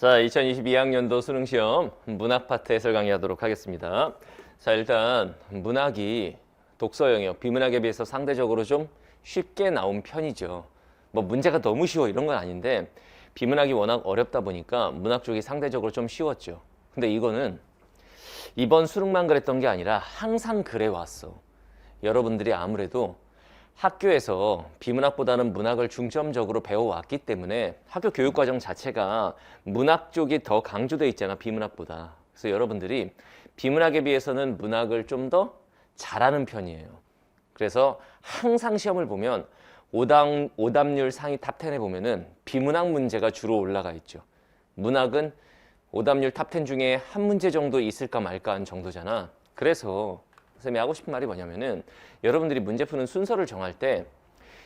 자, 2022학년도 수능시험 문학 파트 해설 강의하도록 하겠습니다. 자, 일단 문학이 독서 영역, 비문학에 비해서 상대적으로 좀 쉽게 나온 편이죠. 뭐 문제가 너무 쉬워 이런 건 아닌데 비문학이 워낙 어렵다 보니까 문학 쪽이 상대적으로 좀 쉬웠죠. 근데 이거는 이번 수능만 그랬던 게 아니라 항상 그래 왔어. 여러분들이 아무래도 학교에서 비문학보다는 문학을 중점적으로 배워왔기 때문에 학교 교육과정 자체가 문학 쪽이 더 강조돼 있잖아, 비문학보다. 그래서 여러분들이 비문학에 비해서는 문학을 좀 더 잘하는 편이에요. 그래서 항상 시험을 보면 오답률 상위 탑10에 보면은 비문학 문제가 주로 올라가 있죠. 문학은 오답률 탑10 중에 한 문제 정도 있을까 말까 한 정도잖아. 그래서 선생님이 하고 싶은 말이 뭐냐면은 여러분들이 문제 푸는 순서를 정할 때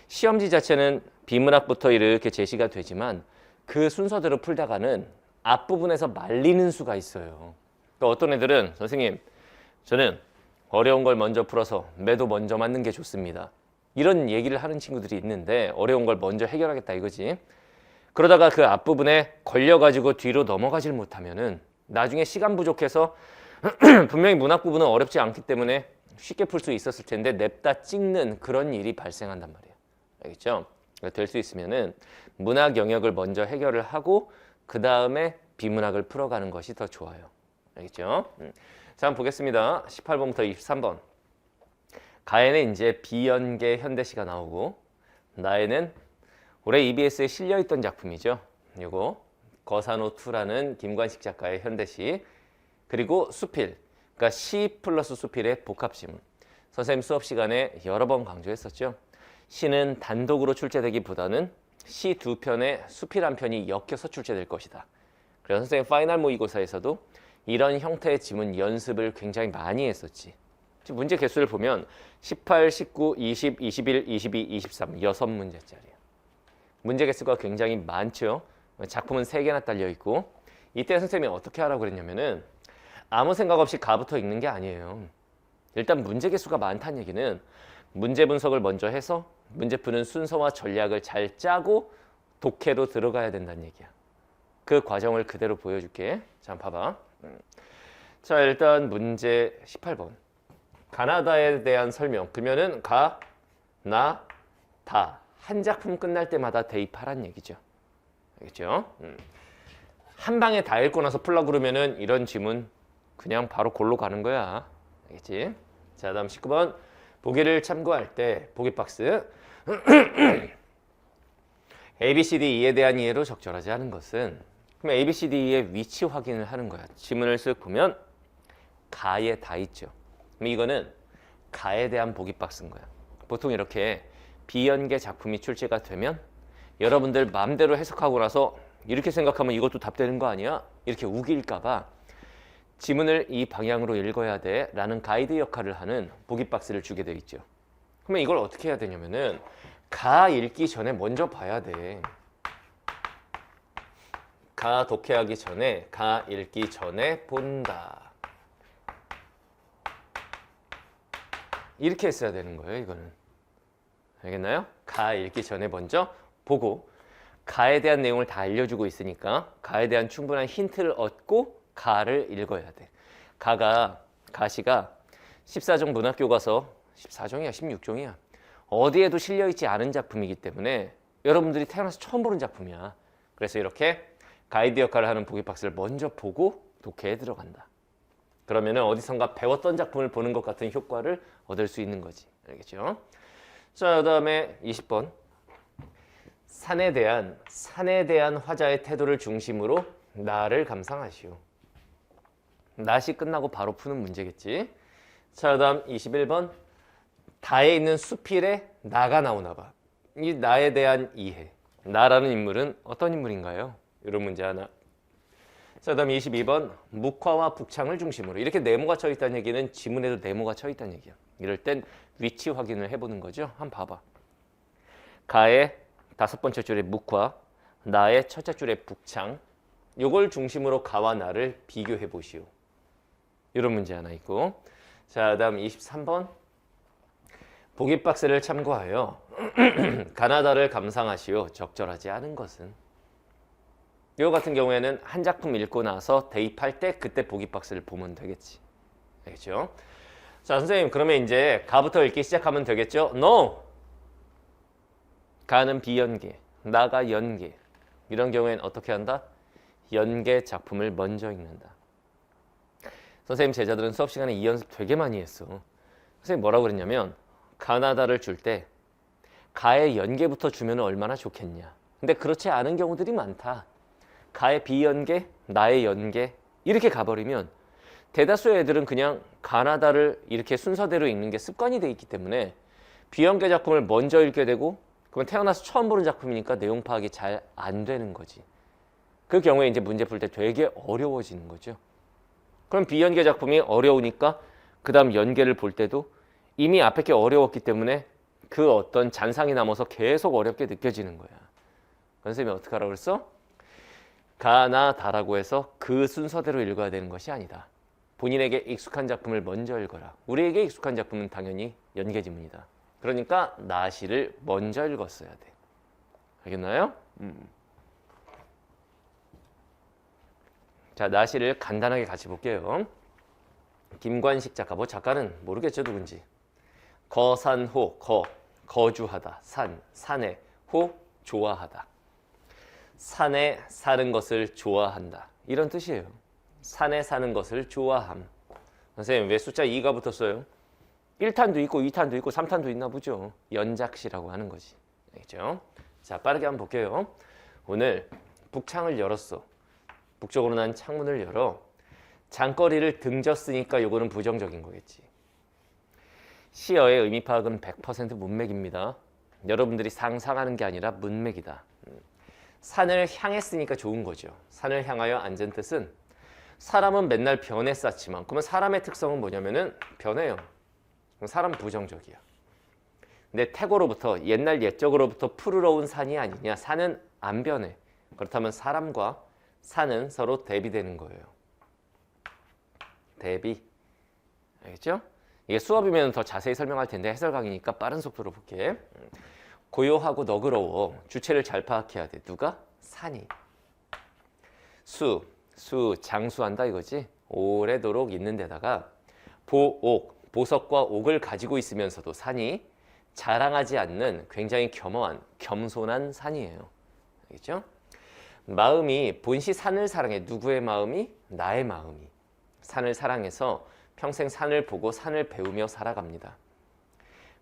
시험지 자체는 비문학부터 이렇게 제시가 되지만 그 순서대로 풀다가는 앞부분에서 말리는 수가 있어요. 또 어떤 애들은 선생님 저는 어려운 걸 먼저 풀어서 매도 먼저 맞는 게 좋습니다. 이런 얘기를 하는 친구들이 있는데 어려운 걸 먼저 해결하겠다 이거지. 그러다가 그 앞부분에 걸려가지고 뒤로 넘어가질 못하면은 나중에 시간 부족해서 분명히 문학 부분은 어렵지 않기 때문에 쉽게 풀 수 있었을 텐데 냅다 찍는 그런 일이 발생한단 말이에요. 알겠죠? 될 수 있으면은 문학 영역을 먼저 해결을 하고 그 다음에 비문학을 풀어가는 것이 더 좋아요. 알겠죠? 자, 한번 보겠습니다. 18번부터 23번. 가에는 이제 비연계 현대시가 나오고 나에는 올해 EBS에 실려있던 작품이죠. 요거 거사노2라는 김관식 작가의 현대시. 그리고 수필, 그러니까 시 플러스 수필의 복합지문. 선생님 수업 시간에 여러 번 강조했었죠. 시는 단독으로 출제되기보다는 시 두 편에 수필 한 편이 엮여서 출제될 것이다. 그래서 선생님 파이널 모의고사에서도 이런 형태의 지문 연습을 굉장히 많이 했었지. 지금 문제 개수를 보면 18, 19, 20, 21, 22, 23, 6문제짜리야. 문제 개수가 굉장히 많죠. 작품은 3개나 딸려있고 이때 선생님이 어떻게 하라고 그랬냐면은 아무 생각 없이 가부터 읽는 게 아니에요. 일단 문제 개수가 많다는 얘기는 문제 분석을 먼저 해서 문제 푸는 순서와 전략을 잘 짜고 독해로 들어가야 된다는 얘기야. 그 과정을 그대로 보여줄게. 자, 봐봐. 자, 일단 문제 18번. 가나다에 대한 설명. 그러면은 가, 나, 다. 한 작품 끝날 때마다 대입하란 얘기죠. 알겠죠? 한 방에 다 읽고 나서 풀라고 그러면은 이런 지문 그냥 바로 골로 가는 거야. 알겠지? 자, 다음 19번. 보기를 참고할 때 보기 박스. A, B, C, D, E에 대한 이해로 적절하지 않은 것은 그럼 A, B, C, D, E의 위치 확인을 하는 거야. 지문을 쓱 보면 가에 다 있죠. 그럼 이거는 가에 대한 보기 박스인 거야. 보통 이렇게 비연계 작품이 출제가 되면 여러분들 마음대로 해석하고 나서 이렇게 생각하면 이것도 답 되는 거 아니야? 이렇게 우길까 봐 지문을 이 방향으로 읽어야 돼 라는 가이드 역할을 하는 보기 박스를 주게 돼 있죠. 그러면 이걸 어떻게 해야 되냐면은 가 읽기 전에 먼저 봐야 돼. 가 독해하기 전에 가 읽기 전에 본다. 이렇게 했어야 되는 거예요. 이거는. 알겠나요? 가 읽기 전에 먼저 보고 가에 대한 내용을 다 알려주고 있으니까 가에 대한 충분한 힌트를 얻고 가를 읽어야 돼. 가시가 14종 문학교과서 14종이야 16종이야 어디에도 실려있지 않은 작품이기 때문에 여러분들이 태어나서 처음 보는 작품이야. 그래서 이렇게 가이드 역할을 하는 보기 박스를 먼저 보고 독해에 들어간다. 그러면은 어디선가 배웠던 작품을 보는 것 같은 효과를 얻을 수 있는 거지. 알겠죠? 자, 그 다음에 20번. 산에 대한 화자의 태도를 중심으로 나를 감상하시오. 낫이 끝나고 바로 푸는 문제겠지. 자, 그 다음 21번. 다에 있는 수필에 나가 나오나 봐. 이 나에 대한 이해. 나라는 인물은 어떤 인물인가요? 이런 문제 하나. 자, 그 다음 22번. 묵화와 북창을 중심으로. 이렇게 네모가 쳐 있다는 얘기는 지문에도 네모가 쳐 있다는 얘기야. 이럴 땐 위치 확인을 해보는 거죠. 한번 봐봐. 가의 5번째 줄에 묵화, 나의 첫째 줄에 북창. 요걸 중심으로 가와 나를 비교해 보시오. 이런 문제 하나 있고. 자, 다음 23번. 보기 박스를 참고하여 가나다를 감상하시오. 적절하지 않은 것은. 이거 같은 경우에는 한 작품 읽고 나서 대입할 때 그때 보기 박스를 보면 되겠지. 알겠죠? 자, 선생님 그러면 이제 가부터 읽기 시작하면 되겠죠? No! 가는 비연계, 나가 연계. 이런 경우에는 어떻게 한다? 연계 작품을 먼저 읽는다. 선생님 제자들은 수업 시간에 이 연습 되게 많이 했어. 선생님 뭐라고 그랬냐면 가나다를 줄 때 가의 연계부터 주면 얼마나 좋겠냐. 근데 그렇지 않은 경우들이 많다. 가의 비연계, 나의 연계 이렇게 가버리면 대다수의 애들은 그냥 가나다를 이렇게 순서대로 읽는 게 습관이 돼 있기 때문에 비연계 작품을 먼저 읽게 되고 그러면 태어나서 처음 보는 작품이니까 내용 파악이 잘 안 되는 거지. 그 경우에 이제 문제 풀 때 되게 어려워지는 거죠. 그럼 비연계 작품이 어려우니까 그 다음 연계를 볼 때도 이미 앞에 게 어려웠기 때문에 그 어떤 잔상이 남아서 계속 어렵게 느껴지는 거야. 선생님이 어떻게 하라고 그랬어? 가나 다라고 해서 그 순서대로 읽어야 되는 것이 아니다. 본인에게 익숙한 작품을 먼저 읽어라. 우리에게 익숙한 작품은 당연히 연계지문이다. 그러니까 나시를 먼저 읽었어야 돼. 알겠나요? 자, 나시를 간단하게 같이 볼게요. 김관식 작가, 뭐 작가는 모르겠죠 누군지. 거산호, 거주하다, 산에, 호, 좋아하다. 산에 사는 것을 좋아한다. 이런 뜻이에요. 산에 사는 것을 좋아함. 선생님 왜 숫자 2가 붙었어요? 1탄도 있고 2탄도 있고 3탄도 있나 보죠. 연작시라고 하는 거지. 알겠죠? 자, 빠르게 한번 볼게요. 오늘 북창을 열었어. 북쪽으로 난 창문을 열어. 장거리를 등졌으니까 요거는 부정적인 거겠지. 시어의 의미 파악은 100% 문맥입니다. 여러분들이 상상하는 게 아니라 문맥이다. 산을 향했으니까 좋은 거죠. 산을 향하여 앉은 뜻은 사람은 맨날 변에 쌓지만 그러면 사람의 특성은 뭐냐면은 변해요. 그럼 사람 부정적이야. 근데 태고로부터 옛날 옛적으로부터 푸르러 온 산이 아니냐. 산은 안 변해. 그렇다면 사람과 산은 서로 대비되는 거예요. 대비. 알겠죠? 이게 수업이면 더 자세히 설명할 텐데 해설 강의니까 빠른 속도로 볼게. 고요하고 너그러워. 주체를 잘 파악해야 돼. 누가? 산이. 수 장수한다 이거지. 오래도록 있는 데다가 보옥, 보석과 옥을 가지고 있으면서도 산이 자랑하지 않는 굉장히 겸손한 산이에요. 알겠죠? 마음이 본시 산을 사랑해. 누구의 마음이? 나의 마음이. 산을 사랑해서 평생 산을 보고 산을 배우며 살아갑니다.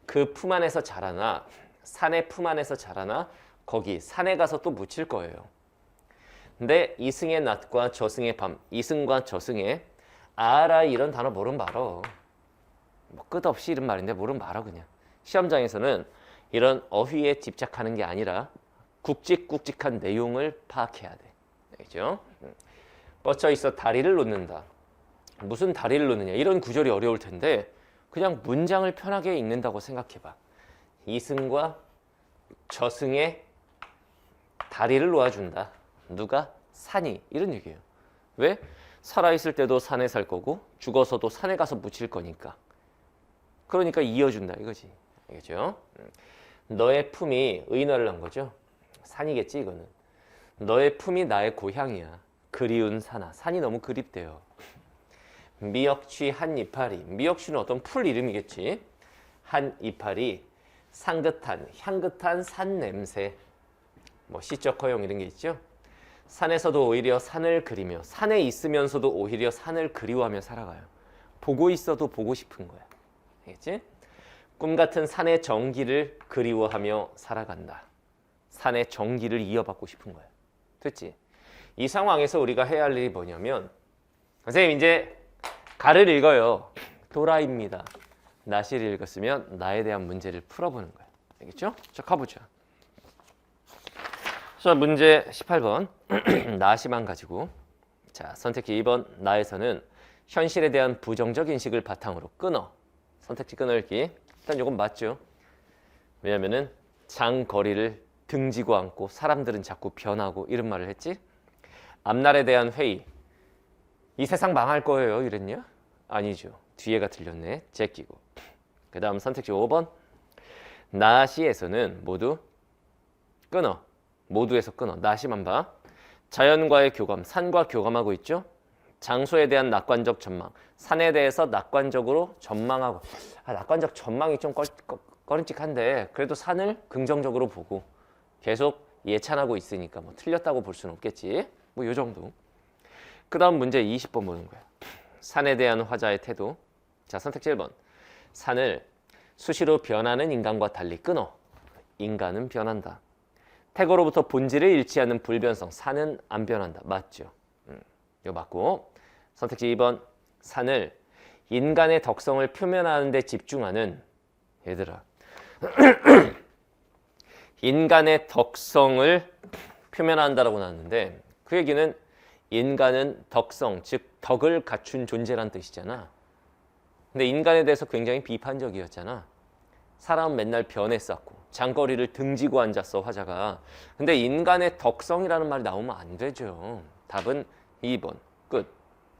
그 품 안에서 자라나 산의 품 안에서 자라나 거기 산에 가서 또 묻힐 거예요. 근데 이승의 낮과 저승의 밤, 이승과 저승의 알아 이런 단어 모르면 말어. 뭐 끝없이 이런 말인데 모르면 말어 그냥. 시험장에서는 이런 어휘에 집착하는 게 아니라 굵직굵직한 내용을 파악해야 돼. 알겠죠? 뻗쳐 있어 다리를 놓는다. 무슨 다리를 놓느냐. 이런 구절이 어려울 텐데 그냥 문장을 편하게 읽는다고 생각해봐. 이승과 저승의 다리를 놓아준다. 누가? 산이. 이런 얘기예요. 왜? 살아있을 때도 산에 살 거고 죽어서도 산에 가서 묻힐 거니까. 그러니까 이어준다 이거지. 알겠죠? 너의 품이 의인화를 한 거죠. 산이겠지 이거는. 너의 품이 나의 고향이야. 그리운 산아. 산이 너무 그립대요. 미역취 한 이파리. 미역취는 어떤 풀 이름이겠지. 한 이파리 상긋한 향긋한 산 냄새. 뭐 시적 허용 이런 게 있죠. 산에서도 오히려 산을 그리며 산에 있으면서도 오히려 산을 그리워하며 살아가요. 보고 있어도 보고 싶은 거야. 알겠지? 꿈 같은 산의 정기를 그리워하며 살아간다. 산의 정기를 이어받고 싶은 거야. 됐지? 이 상황에서 우리가 해야 할 일이 뭐냐면 선생님 이제 가를 읽어요. 도라입니다. 나시를 읽었으면 나에 대한 문제를 풀어보는 거야. 알겠죠? 자, 가보자. 자, 문제 18번. 나시만 가지고. 자, 선택지 2번. 나에서는 현실에 대한 부정적 인식을 바탕으로 끊어. 선택지 끊어읽기. 일단 이건 맞죠. 왜냐면은 장거리를 등지고 앉고 사람들은 자꾸 변하고 이런 말을 했지. 앞날에 대한 회의. 이 세상 망할 거예요 이랬냐? 아니죠. 뒤에가 들렸네. 제끼고. 그 다음 선택지 5번. 나시에서는 모두 끊어. 모두에서 끊어. 나시만 봐. 자연과의 교감, 산과 교감하고 있죠. 장소에 대한 낙관적 전망, 산에 대해서 낙관적으로 전망하고 낙관적 전망이 좀 꺼림칙한데 그래도 산을 긍정적으로 보고 계속 예찬하고 있으니까 뭐 틀렸다고 볼 수는 없겠지. 뭐 요 정도. 그 다음 문제 20번 보는 거야. 산에 대한 화자의 태도. 자, 선택지 1번. 산을 수시로 변하는 인간과 달리 끊어. 인간은 변한다. 태고로부터 본질을 잃지 않는 불변성. 산은 안 변한다. 맞죠? 이거 맞고. 선택지 2번. 산을 인간의 덕성을 표면하는 데 집중하는 얘들아. 인간의 덕성을 표면한다라고 나왔는데 그 얘기는 인간은 덕성, 즉 덕을 갖춘 존재란 뜻이잖아. 근데 인간에 대해서 굉장히 비판적이었잖아. 사람은 맨날 변에 쌓고 장거리를 등지고 앉았어 화자가. 근데 인간의 덕성이라는 말이 나오면 안 되죠. 답은 2번. 끝.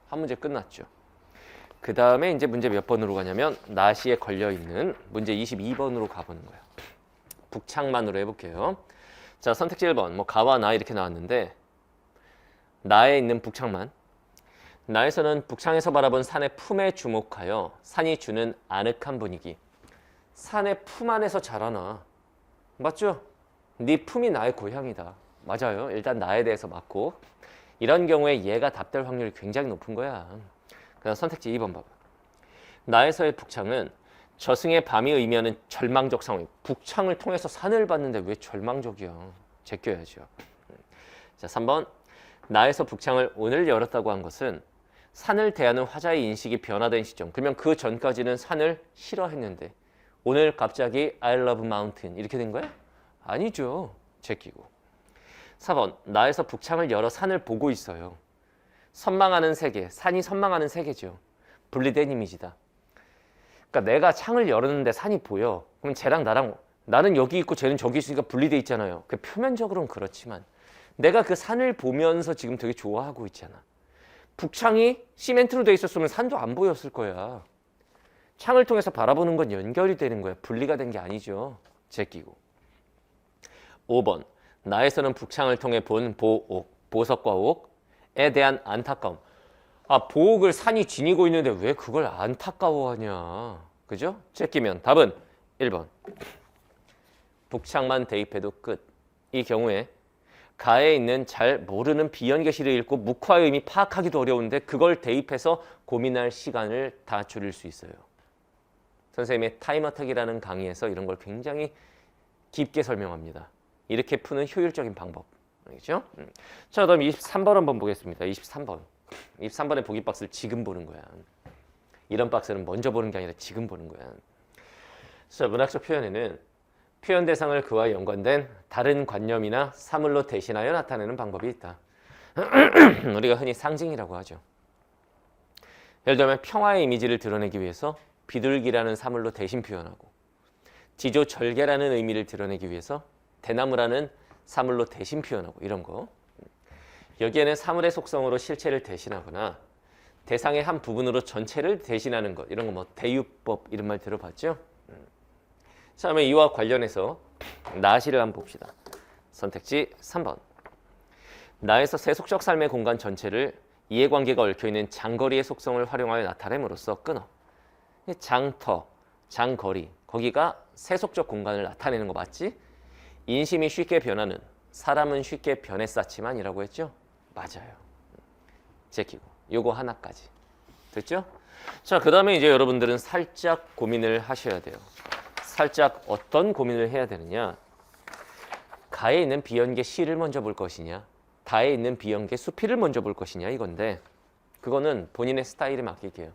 한 문제 끝났죠. 그 다음에 이제 문제 몇 번으로 가냐면 나시에 걸려있는 문제 22번으로 가보는 거예요. 북창만으로 해볼게요. 자, 선택지 1번. 뭐 가와 나 이렇게 나왔는데 나에 있는 북창만. 나에서는 북창에서 바라본 산의 품에 주목하여 산이 주는 아늑한 분위기. 산의 품 안에서 자라나. 맞죠? 네 품이 나의 고향이다. 맞아요. 일단 나에 대해서 맞고. 이런 경우에 얘가 답될 확률이 굉장히 높은 거야. 그다음 선택지 2번 봐봐. 나에서의 북창은 저승의 밤이 의미하는 절망적 상황. 북창을 통해서 산을 봤는데 왜 절망적이야? 제껴야죠. 자, 3번. 나에서 북창을 오늘 열었다고 한 것은 산을 대하는 화자의 인식이 변화된 시점. 그러면 그 전까지는 산을 싫어했는데 오늘 갑자기 I love mountain 이렇게 된 거야? 아니죠. 제끼고. 4번. 나에서 북창을 열어 산을 보고 있어요. 선망하는 세계. 산이 선망하는 세계죠. 분리된 이미지다. 그러니까 내가 창을 열었는데 산이 보여. 그럼 쟤랑 나는 여기 있고 쟤는 저기 있으니까 분리돼 있잖아요. 그 표면적으로는 그렇지만 내가 그 산을 보면서 지금 되게 좋아하고 있잖아. 북창이 시멘트로 돼 있었으면 산도 안 보였을 거야. 창을 통해서 바라보는 건 연결이 되는 거야. 분리가 된 게 아니죠. 제끼고. 5번. 나에서는 북창을 통해 본 보옥, 보석과 옥에 대한 안타까움. 보옥을 산이 지니고 있는데 왜 그걸 안타까워하냐. 그죠? 제끼면 답은 1번. 북창만 대입해도 끝. 이 경우에 가에 있는 잘 모르는 비연계시를 읽고 묵화의 의미 파악하기도 어려운데 그걸 대입해서 고민할 시간을 다 줄일 수 있어요. 선생님의 타임어택이라는 강의에서 이런 걸 굉장히 깊게 설명합니다. 이렇게 푸는 효율적인 방법. 알겠죠? 자, 그다음 23번 한번 보겠습니다. 23번. 23번의 보기 박스를 지금 보는 거야. 이런 박스는 먼저 보는 게 아니라 지금 보는 거야. 자, 문학적 표현에는 표현 대상을 그와 연관된 다른 관념이나 사물로 대신하여 나타내는 방법이 있다. 우리가 흔히 상징이라고 하죠. 예를 들면 평화의 이미지를 드러내기 위해서 비둘기라는 사물로 대신 표현하고 지조절개라는 의미를 드러내기 위해서 대나무라는 사물로 대신 표현하고 이런 거. 여기에는 사물의 속성으로 실체를 대신하거나 대상의 한 부분으로 전체를 대신하는 것. 이런 거 뭐 대유법 이런 말 들어봤죠? 자, 그러면 이와 관련해서 나시를 한번 봅시다. 선택지 3번. 나에서 세속적 삶의 공간 전체를 이해관계가 얽혀있는 장거리의 속성을 활용하여 나타냄으로써 끊어. 장터, 장거리, 거기가 세속적 공간을 나타내는 거 맞지? 인심이 쉽게 변하는, 사람은 쉽게 변해 쌓지만 이라고 했죠? 맞아요. 제끼고 요거 하나까지. 됐죠? 자, 그 다음에 이제 여러분들은 살짝 고민을 하셔야 돼요. 살짝 어떤 고민을 해야 되느냐? 가에 있는 비연계 시를 먼저 볼 것이냐? 다에 있는 비연계 수필을 먼저 볼 것이냐 이건데 그거는 본인의 스타일에 맡길게요.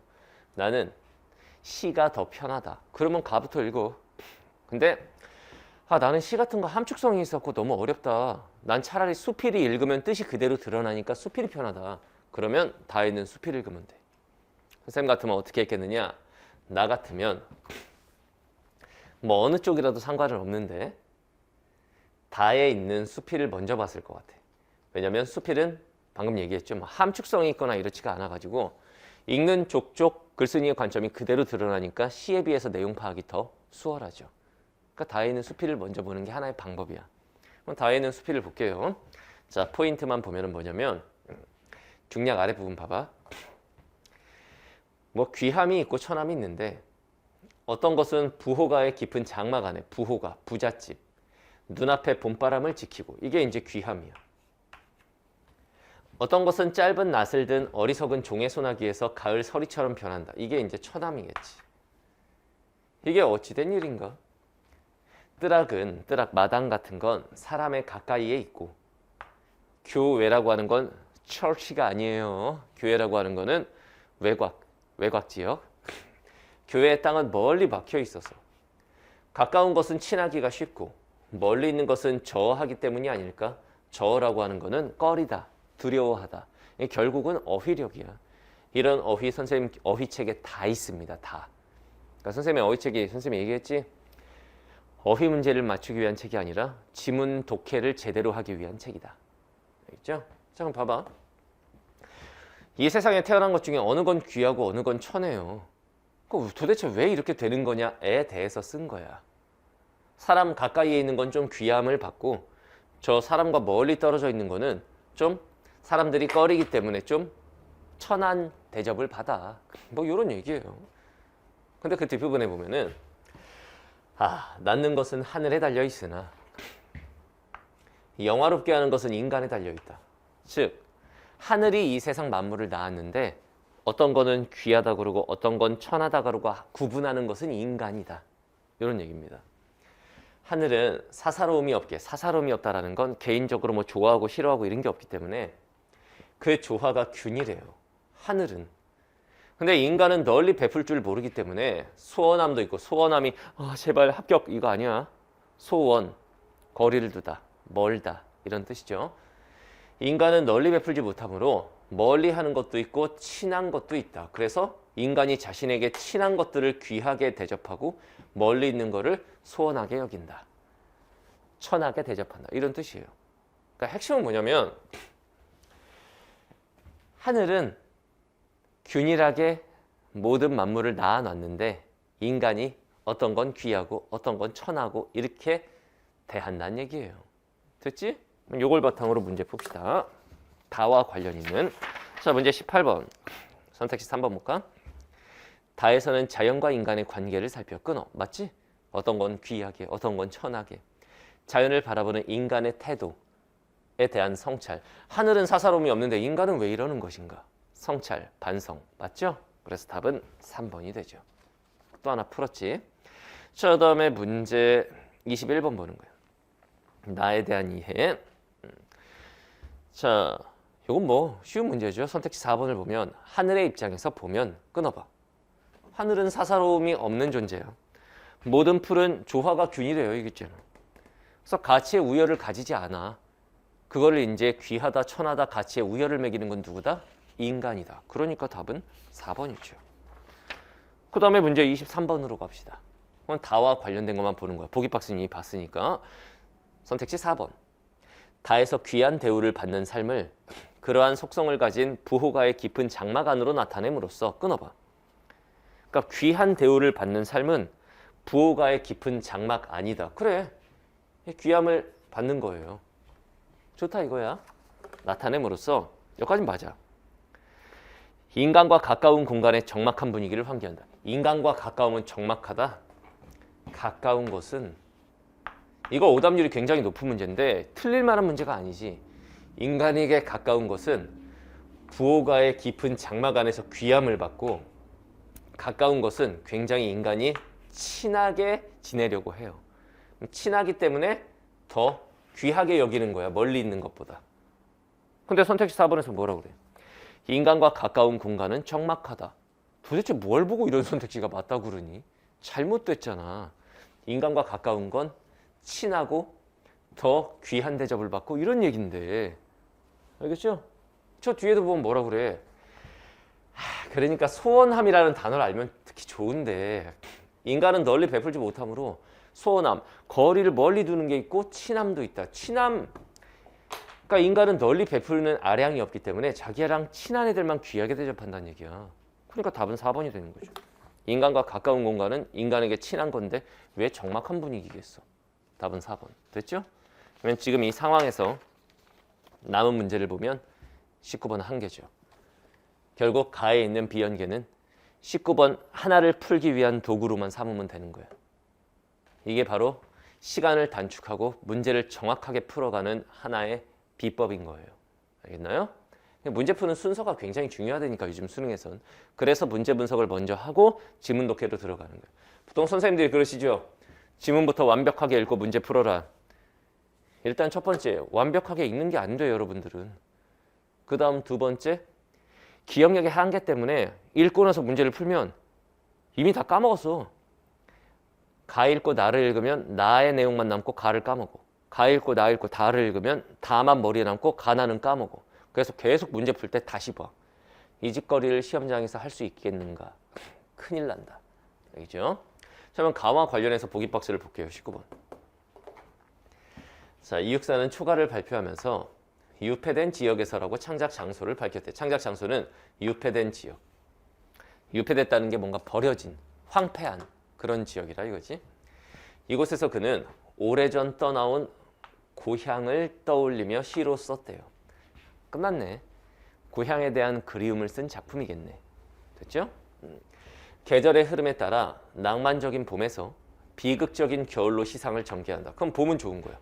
나는 시가 더 편하다. 그러면 가부터 읽어. 근데 나는 시 같은 거 함축성이 있었고 너무 어렵다. 난 차라리 수필이 읽으면 뜻이 그대로 드러나니까 수필이 편하다. 그러면 다에 있는 수필 읽으면 돼. 선생님 같으면 어떻게 했겠느냐? 나 같으면 뭐 어느 쪽이라도 상관은 없는데 다에 있는 수필을 먼저 봤을 것 같아. 왜냐면 수필은 방금 얘기했죠. 뭐 함축성이 있거나 이렇지가 않아가지고 읽는 족족 글쓴이의 관점이 그대로 드러나니까 시에 비해서 내용 파악이 더 수월하죠. 그러니까 다에 있는 수필을 먼저 보는 게 하나의 방법이야. 그럼 다에 있는 수필을 볼게요. 자, 포인트만 보면은 뭐냐면 중략 아래 부분 봐봐. 뭐 귀함이 있고 천함이 있는데 어떤 것은 부호가의 깊은 장막 안에 부호가 부잣집 눈앞에 봄바람을 지키고 이게 이제 귀함이야. 어떤 것은 짧은 낫을 든 어리석은 종의 소나기에서 가을 서리처럼 변한다. 이게 이제 천함이겠지. 이게 어찌된 일인가? 뜨락 마당 같은 건 사람의 가까이에 있고 교외라고 하는 건 처치가 아니에요. 교회라고 하는 거는 외곽 지역. 교회의 땅은 멀리 박혀 있어서 가까운 것은 친하기가 쉽고 멀리 있는 것은 저어하기 때문이 아닐까? 저어라고 하는 거는 꺼리다, 두려워하다. 결국은 어휘력이야. 이런 어휘 선생님 어휘책에 다 있습니다. 다. 그러니까 선생님의 어휘책이 선생님이 얘기했지. 어휘 문제를 맞추기 위한 책이 아니라 지문 독해를 제대로 하기 위한 책이다. 알겠죠? 자, 그럼 봐봐. 이 세상에 태어난 것 중에 어느 건 귀하고 어느 건 천해요. 도대체 왜 이렇게 되는 거냐에 대해서 쓴 거야. 사람 가까이에 있는 건 좀 귀함을 받고 저 사람과 멀리 떨어져 있는 거는 좀 사람들이 꺼리기 때문에 좀 천한 대접을 받아. 뭐 이런 얘기예요. 근데 그 뒷부분에 보면은 낳는 것은 하늘에 달려 있으나 영화롭게 하는 것은 인간에 달려 있다. 즉 하늘이 이 세상 만물을 낳았는데 어떤 거는 귀하다 그러고 어떤 건 천하다 그러고 구분하는 것은 인간이다. 이런 얘기입니다. 하늘은 사사로움이 없다라는 건 개인적으로 뭐 좋아하고 싫어하고 이런 게 없기 때문에 그 조화가 균이래요. 하늘은. 근데 인간은 널리 베풀 줄 모르기 때문에 소원함도 있고 소원함이 제발 합격 이거 아니야. 소원, 거리를 두다, 멀다 이런 뜻이죠. 인간은 널리 베풀지 못하므로 멀리 하는 것도 있고 친한 것도 있다. 그래서 인간이 자신에게 친한 것들을 귀하게 대접하고 멀리 있는 거를 소원하게 여긴다. 천하게 대접한다. 이런 뜻이에요. 그러니까 핵심은 뭐냐면 하늘은 균일하게 모든 만물을 낳아놨는데 인간이 어떤 건 귀하고 어떤 건 천하고 이렇게 대한다는 얘기예요. 됐지? 요걸 바탕으로 문제 풉시다. 다와 관련 있는. 자, 문제 18번. 선택지 3번 볼까? 다에서는 자연과 인간의 관계를 살펴 끊어. 맞지? 어떤 건 귀하게, 어떤 건 천하게. 자연을 바라보는 인간의 태도에 대한 성찰. 하늘은 사사로움이 없는데 인간은 왜 이러는 것인가? 성찰, 반성. 맞죠? 그래서 답은 3번이 되죠. 또 하나 풀었지? 자, 그다음에 문제 21번 보는 거예요. 나에 대한 이해. 자, 이건 뭐 쉬운 문제죠. 선택지 4번을 보면 하늘의 입장에서 보면 끊어봐. 하늘은 사사로움이 없는 존재야. 모든 풀은 조화가 균일해요. 이겠잖아. 그래서 가치의 우열을 가지지 않아. 그거를 이제 귀하다, 천하다, 가치의 우열을 매기는 건 누구다? 인간이다. 그러니까 답은 4번이죠. 그 다음에 문제 23번으로 갑시다. 그건 다와 관련된 것만 보는 거야. 보기 박스는 이미 봤으니까. 선택지 4번. 다에서 귀한 대우를 받는 삶을 그러한 속성을 가진 부호가의 깊은 장막 안으로 나타냄으로써 끊어봐. 그러니까 귀한 대우를 받는 삶은 부호가의 깊은 장막 아니다. 그래. 귀함을 받는 거예요. 좋다 이거야. 나타냄으로써 여기까지는 맞아. 인간과 가까운 공간의 적막한 분위기를 환기한다. 인간과 가까우면 적막하다. 가까운 것은 이거 오답률이 굉장히 높은 문제인데 틀릴 만한 문제가 아니지. 인간에게 가까운 것은 부호가의 깊은 장막 안에서 귀함을 받고 가까운 것은 굉장히 인간이 친하게 지내려고 해요. 친하기 때문에 더 귀하게 여기는 거야. 멀리 있는 것보다. 근데 선택지 4번에서 뭐라고 그래? 인간과 가까운 공간은 적막하다. 도대체 뭘 보고 이런 선택지가 맞다고 그러니? 잘못됐잖아. 인간과 가까운 건 친하고 더 귀한 대접을 받고 이런 얘긴데. 알겠죠? 저 뒤에도 보면 뭐라 그래? 그러니까 소원함이라는 단어를 알면 특히 좋은데 인간은 널리 베풀지 못하므로 소원함, 거리를 멀리 두는 게 있고 친함도 있다. 친함, 그러니까 인간은 널리 베푸는 아량이 없기 때문에 자기랑 친한 애들만 귀하게 대접한다는 얘기야. 그러니까 답은 4번이 되는 거죠. 인간과 가까운 공간은 인간에게 친한 건데 왜 적막한 분위기겠어? 답은 4번. 됐죠? 그러면 지금 이 상황에서 남은 문제를 보면 19번 한 개죠. 결국 가에 있는 비연계는 19번 하나를 풀기 위한 도구로만 삼으면 되는 거예요. 이게 바로 시간을 단축하고 문제를 정확하게 풀어가는 하나의 비법인 거예요. 알겠나요? 문제 푸는 순서가 굉장히 중요하다니까 요즘 수능에선. 그래서 문제 분석을 먼저 하고 지문 독해로 들어가는 거예요. 보통 선생님들이 그러시죠. 지문부터 완벽하게 읽고 문제 풀어라. 일단 첫 번째, 완벽하게 읽는 게 안 돼요, 여러분들은. 그 다음 두 번째, 기억력의 한계 때문에 읽고 나서 문제를 풀면 이미 다 까먹었어. 가 읽고 나를 읽으면 나의 내용만 남고 가를 까먹어. 가 읽고 나 읽고 다를 읽으면 다만 머리에 남고 가나는 까먹어. 그래서 계속 문제 풀 때 다시 봐. 이 짓거리를 시험장에서 할 수 있겠는가? 큰일 난다. 알겠죠? 자, 그럼 가와 관련해서 보기 박스를 볼게요. 19번. 자, 이육사는 초가를 발표하면서 유폐된 지역에서라고 창작 장소를 밝혔대. 창작 장소는 유폐된 지역. 유폐됐다는 게 뭔가 버려진, 황폐한 그런 지역이라 이거지. 이곳에서 그는 오래전 떠나온 고향을 떠올리며 시로 썼대요. 끝났네. 고향에 대한 그리움을 쓴 작품이겠네. 됐죠? 계절의 흐름에 따라 낭만적인 봄에서 비극적인 겨울로 시상을 전개한다. 그럼 봄은 좋은 거야.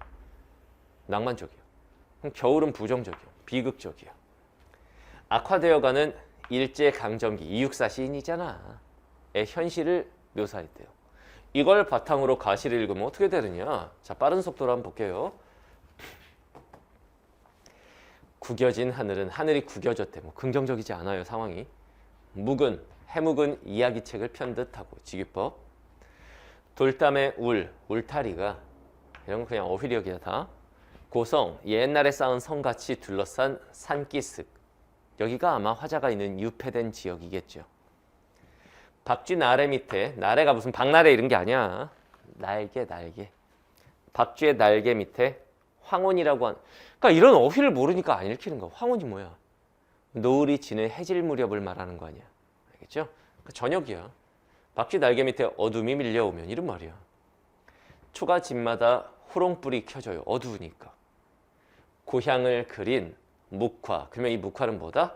낭만적이야. 그럼 겨울은 부정적이야. 비극적이야. 악화되어가는 일제강점기 이육사 시인이잖아. 의 현실을 묘사했대요. 이걸 바탕으로 가시를 읽으면 어떻게 되느냐. 자, 빠른 속도로 한번 볼게요. 구겨진 하늘은 하늘이 구겨졌대. 뭐 긍정적이지 않아요, 상황이. 묵은 해묵은 이야기책을 편 듯하고 직유법. 돌담의 울타리가 이런 거 그냥 어휘력이야 다. 고성 옛날에 쌓은 성같이 둘러싼 산기슭. 여기가 아마 화자가 있는 유폐된 지역이겠죠. 박쥐 나래 밑에, 나래가 무슨 박나래 이런 게 아니야. 날개. 박쥐의 날개 밑에 황혼이라고 한. 그러니까 이런 어휘를 모르니까 안 읽히는 거야. 황혼이 뭐야? 노을이 지는 해질 무렵을 말하는 거 아니야. 알겠죠? 그러니까 저녁이야. 박쥐 날개 밑에 어둠이 밀려오면 이런 말이야. 초가 집마다 호롱불이 켜져요. 어두우니까. 고향을 그린 묵화. 그러면 이 묵화는 뭐다?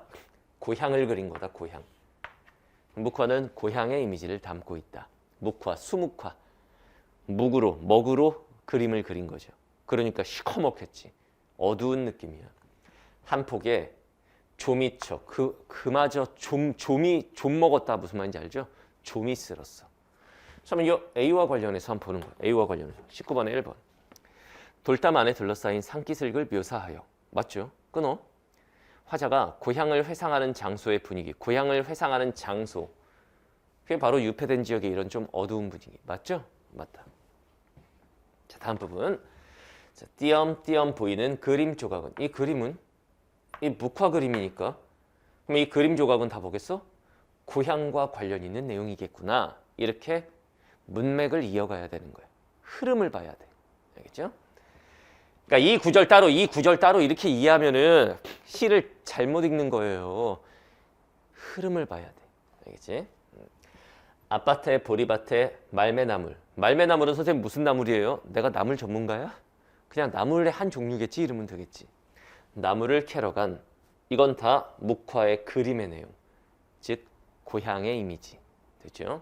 고향을 그린 거다. 고향. 묵화는 고향의 이미지를 담고 있다. 묵화, 수묵화. 먹으로 그림을 그린 거죠. 그러니까 시커멓겠지. 어두운 느낌이야. 한 폭에 조미척. 그마저 좀이 먹었다. 무슨 말인지 알죠? 좀이 쓸었어. 그러면 이 A와 관련해서 한번 보는 거야. A와 관련해서. 19번에 1번. 돌담 안에 둘러싸인 산기슭을 묘사하여. 맞죠? 끊어. 화자가 고향을 회상하는 장소의 분위기. 고향을 회상하는 장소. 그게 바로 유폐된 지역의 이런 좀 어두운 분위기. 맞죠? 맞다. 자, 다음 부분. 자, 띄엄띄엄 보이는 그림 조각은. 이 그림은 이 묵화 그림이니까. 그럼 이 그림 조각은 다 보겠어? 고향과 관련 있는 내용이겠구나. 이렇게 문맥을 이어가야 되는 거예요. 흐름을 봐야 돼. 알겠죠? 그러니까 이 구절 따로 이렇게 이해하면은 시를 잘못 읽는 거예요. 흐름을 봐야 돼. 알겠지? 아파트의 보리밭에 말매나물. 말매나물은 선생님 무슨 나물이에요? 내가 나물 전문가야? 그냥 나물의 한 종류겠지 이러면 되겠지. 나물을 캐러 간. 이건 다 묵화의 그림의 내용. 즉 고향의 이미지. 됐죠?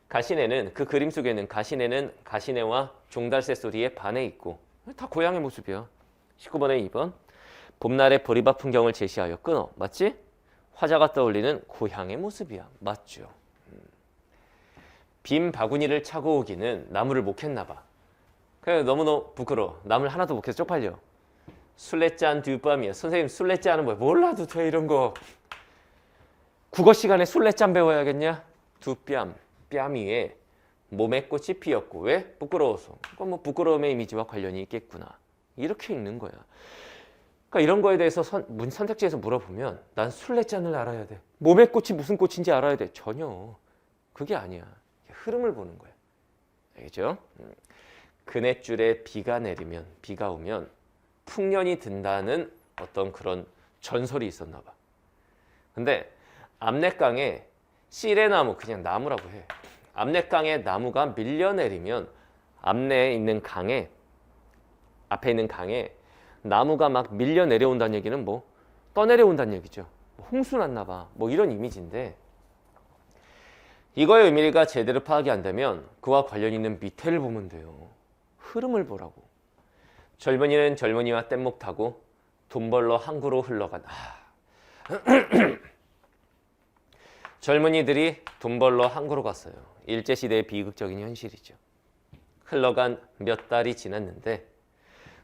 가시네는 그 그림 속에는 가시네는 가시네와 종달새 소리에 반해 있고 다 고향의 모습이야. 19번에 2번. 봄날의 보리밭 풍경을 제시하여 끊어. 맞지? 화자가 떠올리는 고향의 모습이야. 맞죠? 빈 바구니를 차고 오기는 나무를 못 캤나 봐. 그래 너무너무 부끄러워. 나물 하나도 못 캐서 쪽팔려. 술래짠 듀밤이야. 선생님 술래짠은 뭐야? 몰라도 돼 이런 거. 국어 시간에 술래짠 배워야겠냐? 두 뺨 위에 몸에 꽃이 피었고. 왜? 부끄러워서. 그건 뭐 부끄러움의 이미지와 관련이 있겠구나. 이렇게 읽는 거야. 그러니까 이런 거에 대해서 선택지에서 물어보면 난 술래짠을 알아야 돼. 몸에 꽃이 무슨 꽃인지 알아야 돼. 전혀. 그게 아니야. 흐름을 보는 거야. 알겠죠? 그네줄에 비가 내리면, 비가 오면 풍년이 든다는 어떤 그런 전설이 있었나 봐. 근데 압내강에 씨레나무, 그냥 나무라고 해. 압내강에 나무가 밀려내리면 앞에 있는 강에 나무가 막 밀려 내려온다는 얘기는 뭐 떠내려온다는 얘기죠. 홍수 났나 봐. 뭐 이런 이미지인데 이거의 의미가 제대로 파악이 안 되면 그와 관련 있는 밑에를 보면 돼요. 흐름을 보라고. 젊은이는 젊은이와 뗏목 타고 돈 벌러 항구로 흘러간 젊은이들이 돈 벌러 항구로 갔어요. 일제시대의 비극적인 현실이죠. 흘러간 몇 달이 지났는데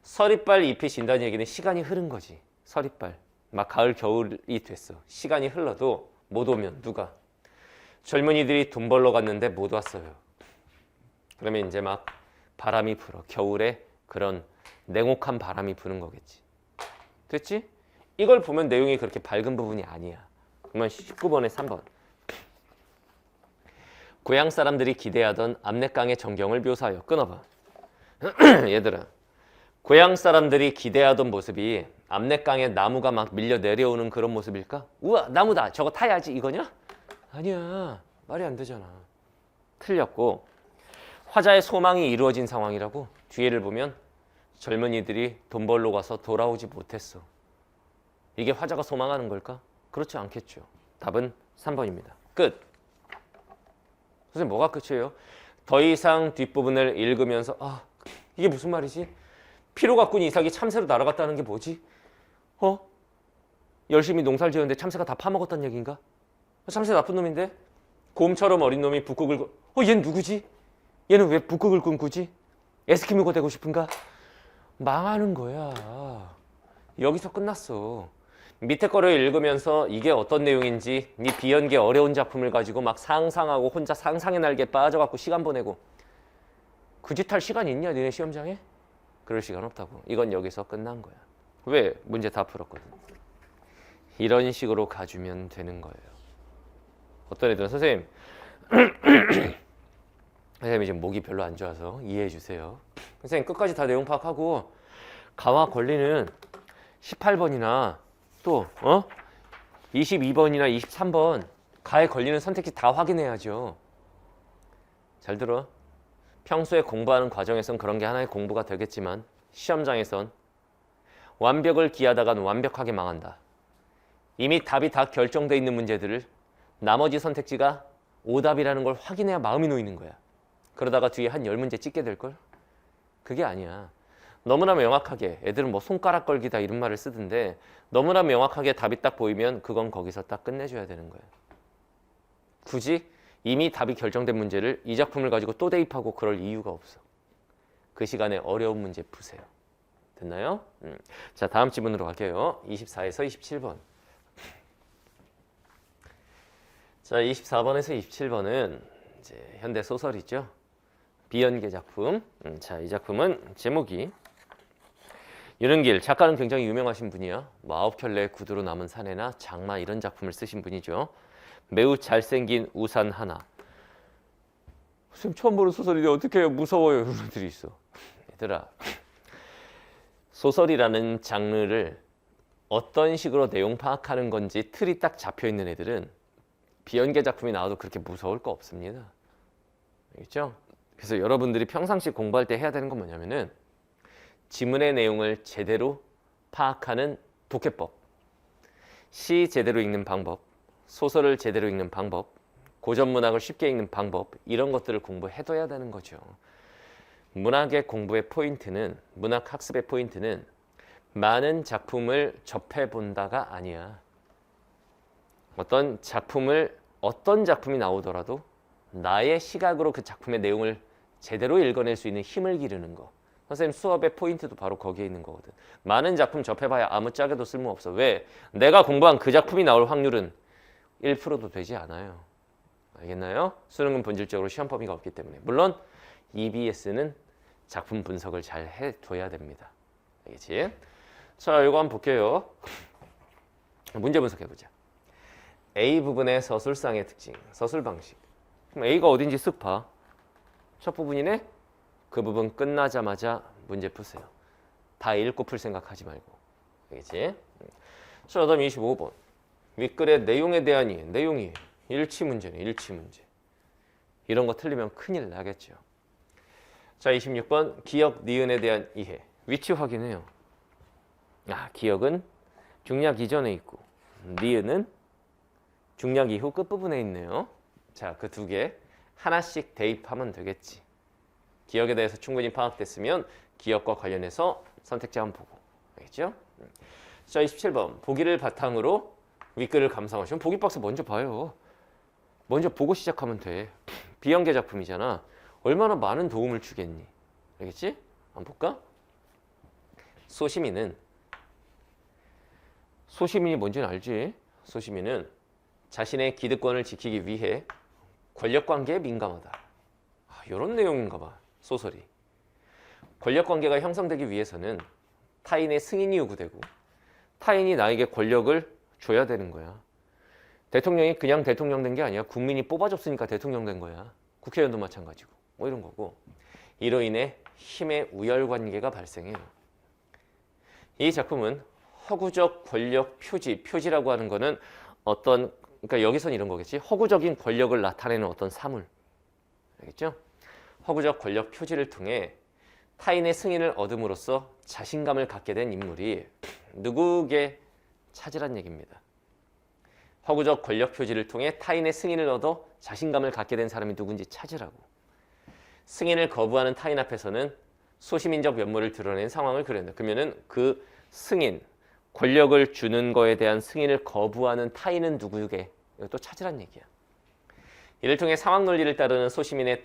서리빨 잎이 진다는 얘기는 시간이 흐른 거지. 서리빨. 막 가을 겨울이 됐어. 시간이 흘러도 못 오면 누가? 젊은이들이 돈 벌러 갔는데 못 왔어요. 그러면 이제 막 바람이 불어. 겨울에 그런 냉혹한 바람이 부는 거겠지. 됐지? 이걸 보면 내용이 그렇게 밝은 부분이 아니야. 그러면 19번에 3번. 고향 사람들이 기대하던 압록강의 전경을 묘사하여 끊어봐. 얘들아. 고향 사람들이 기대하던 모습이 압록강에 나무가 막 밀려 내려오는 그런 모습일까? 우와 나무다 저거 타야지 이거냐? 아니야 말이 안 되잖아. 틀렸고 화자의 소망이 이루어진 상황이라고. 뒤에를 보면 젊은이들이 돈 벌러 가서 돌아오지 못했어. 이게 화자가 소망하는 걸까? 그렇지 않겠죠. 답은 3번입니다. 끝. 선생님 뭐가 끝이에요? 더 이상 뒷부분을 읽으면서 이게 무슨 말이지? 피로가 꾼 이삭이 참새로 날아갔다는 게 뭐지? 열심히 농사를 지었는데 참새가 다 파먹었다는 얘기인가? 참새 나쁜 놈인데? 곰처럼 어린 놈이 북극을 얘는 누구지? 얘는 왜 북극을 꿈꾸지? 에스키모가 되고 싶은가? 망하는 거야. 여기서 끝났어. 밑에 거를 읽으면서 이게 어떤 내용인지 네 비연계 어려운 작품을 가지고 막 상상하고 혼자 상상의 날개에 빠져갖고 시간 보내고 그 짓 할 시간 있냐 니네 시험장에? 그럴 시간 없다고. 이건 여기서 끝난 거야. 왜? 문제 다 풀었거든. 이런 식으로 가주면 되는 거예요. 어떤 애들은 선생님 선생님이 지금 목이 별로 안 좋아서 이해해 주세요. 선생님 끝까지 다 내용 파악하고 가와 권리는 18번이나 또 22번이나 23번 가에 걸리는 선택지 다 확인해야죠. 잘 들어. 평소에 공부하는 과정에선 그런 게 하나의 공부가 되겠지만 시험장에선 완벽을 기하다간 완벽하게 망한다. 이미 답이 다 결정돼 있는 문제들을 나머지 선택지가 오답이라는 걸 확인해야 마음이 놓이는 거야. 그러다가 뒤에 한 10문제 찍게 될걸? 그게 아니야. 너무나 명확하게 애들은 뭐 손가락 걸기다 이런 말을 쓰던데 너무나 명확하게 답이 딱 보이면 그건 거기서 딱 끝내줘야 되는 거야. 굳이 이미 답이 결정된 문제를 이 작품을 가지고 또 대입하고 그럴 이유가 없어. 그 시간에 어려운 문제 푸세요. 됐나요? 자 다음 지문으로 갈게요. 24에서 27번. 자 24번에서 27번은 이제 현대 소설이죠. 비연계 작품. 자 이 작품은 제목이 윤은길 작가는 굉장히 유명하신 분이야. 뭐 9켤레의 구두로 남은 사내나 장마 이런 작품을 쓰신 분이죠. 매우 잘생긴 우산 하나. 선생님 처음 보는 소설인데 어떻게 해요? 무서워요. 이런 애들이 있어. 얘들아 소설이라는 장르를 어떤 식으로 내용 파악하는 건지 틀이 딱 잡혀있는 애들은 비연계 작품이 나와도 그렇게 무서울 거 없습니다. 알겠죠? 그래서 여러분들이 평상시 공부할 때 해야 되는 건 뭐냐면은 지문의 내용을 제대로 파악하는 독해법, 시 제대로 읽는 방법, 소설을 제대로 읽는 방법, 고전 문학을 쉽게 읽는 방법 이런 것들을 공부해둬야 되는 거죠. 문학의 공부의 포인트는 문학 학습의 포인트는 많은 작품을 접해본다가 아니야. 어떤 작품이 나오더라도 나의 시각으로 그 작품의 내용을 제대로 읽어낼 수 있는 힘을 기르는 거. 선생님 수업의 포인트도 바로 거기에 있는 거거든. 많은 작품 접해봐야 아무짝에도 쓸모없어. 왜? 내가 공부한 그 작품이 나올 확률은 1%도 되지 않아요. 알겠나요? 수능은 본질적으로 시험 범위가 없기 때문에. 물론 EBS는 작품 분석을 잘 해둬야 됩니다. 알겠지? 자, 이거 한번 볼게요. 문제 분석해보자. A 부분의 서술상의 특징, 서술 방식. 그럼 A가 어딘지 쓱 봐. 첫 부분이네? 그 부분 끝나자마자 문제 푸세요. 다 읽고 풀 생각하지 말고. 알겠지? 자, 다음 25번. 윗글의 내용에 대한 내용이 일치 문제네, 일치 문제. 이런 거 틀리면 큰일 나겠죠. 자, 26번. 기억, 니은에 대한 이해. 위치 확인해요. 기역은 중략 이전에 있고 니은은 중략 이후 끝부분에 있네요. 자, 그 두 개 하나씩 대입하면 되겠지. 기역에 대해서 충분히 파악됐으면 기역과 관련해서 선택지 한번 보고. 알겠죠? 자, 27번. 보기를 바탕으로 윗글을 감상하시면 보기 박스 먼저 봐요. 먼저 보고 시작하면 돼. 비연계 작품이잖아. 얼마나 많은 도움을 주겠니? 알겠지? 한번 볼까? 소시민이 뭔지는 알지? 소시민은 자신의 기득권을 지키기 위해 권력관계에 민감하다. 이런 내용인가 봐, 소설이. 권력관계가 형성되기 위해서는 타인의 승인이 요구되고 타인이 나에게 권력을 줘야 되는 거야. 대통령이 그냥 대통령 된 게 아니야. 국민이 뽑아줬으니까 대통령 된 거야. 국회의원도 마찬가지고. 뭐 이런 거고. 이로 인해 힘의 우열관계가 발생해요. 이 작품은 허구적 권력 표지라고 하는 거는 그러니까 여기선 이런 거겠지. 허구적인 권력을 나타내는 어떤 사물. 알겠죠? 허구적 권력 표지를 통해 타인의 승인을 얻음으로써 자신감을 갖게 된 인물이 누구에게 찾으란 얘기입니다. 허구적 권력 표지를 통해 타인의 승인을 얻어 자신감을 갖게 된 사람이 누군지 찾으라고. 승인을 거부하는 타인 앞에서는 소시민적 면모를 드러낸 상황을 그린다. 그러면은 그 승인, 권력을 주는 거에 대한 승인을 거부하는 타인은 누구게? 이것도 찾으란 얘기야. 이를 통해 상황 논리를 따르는 소시민의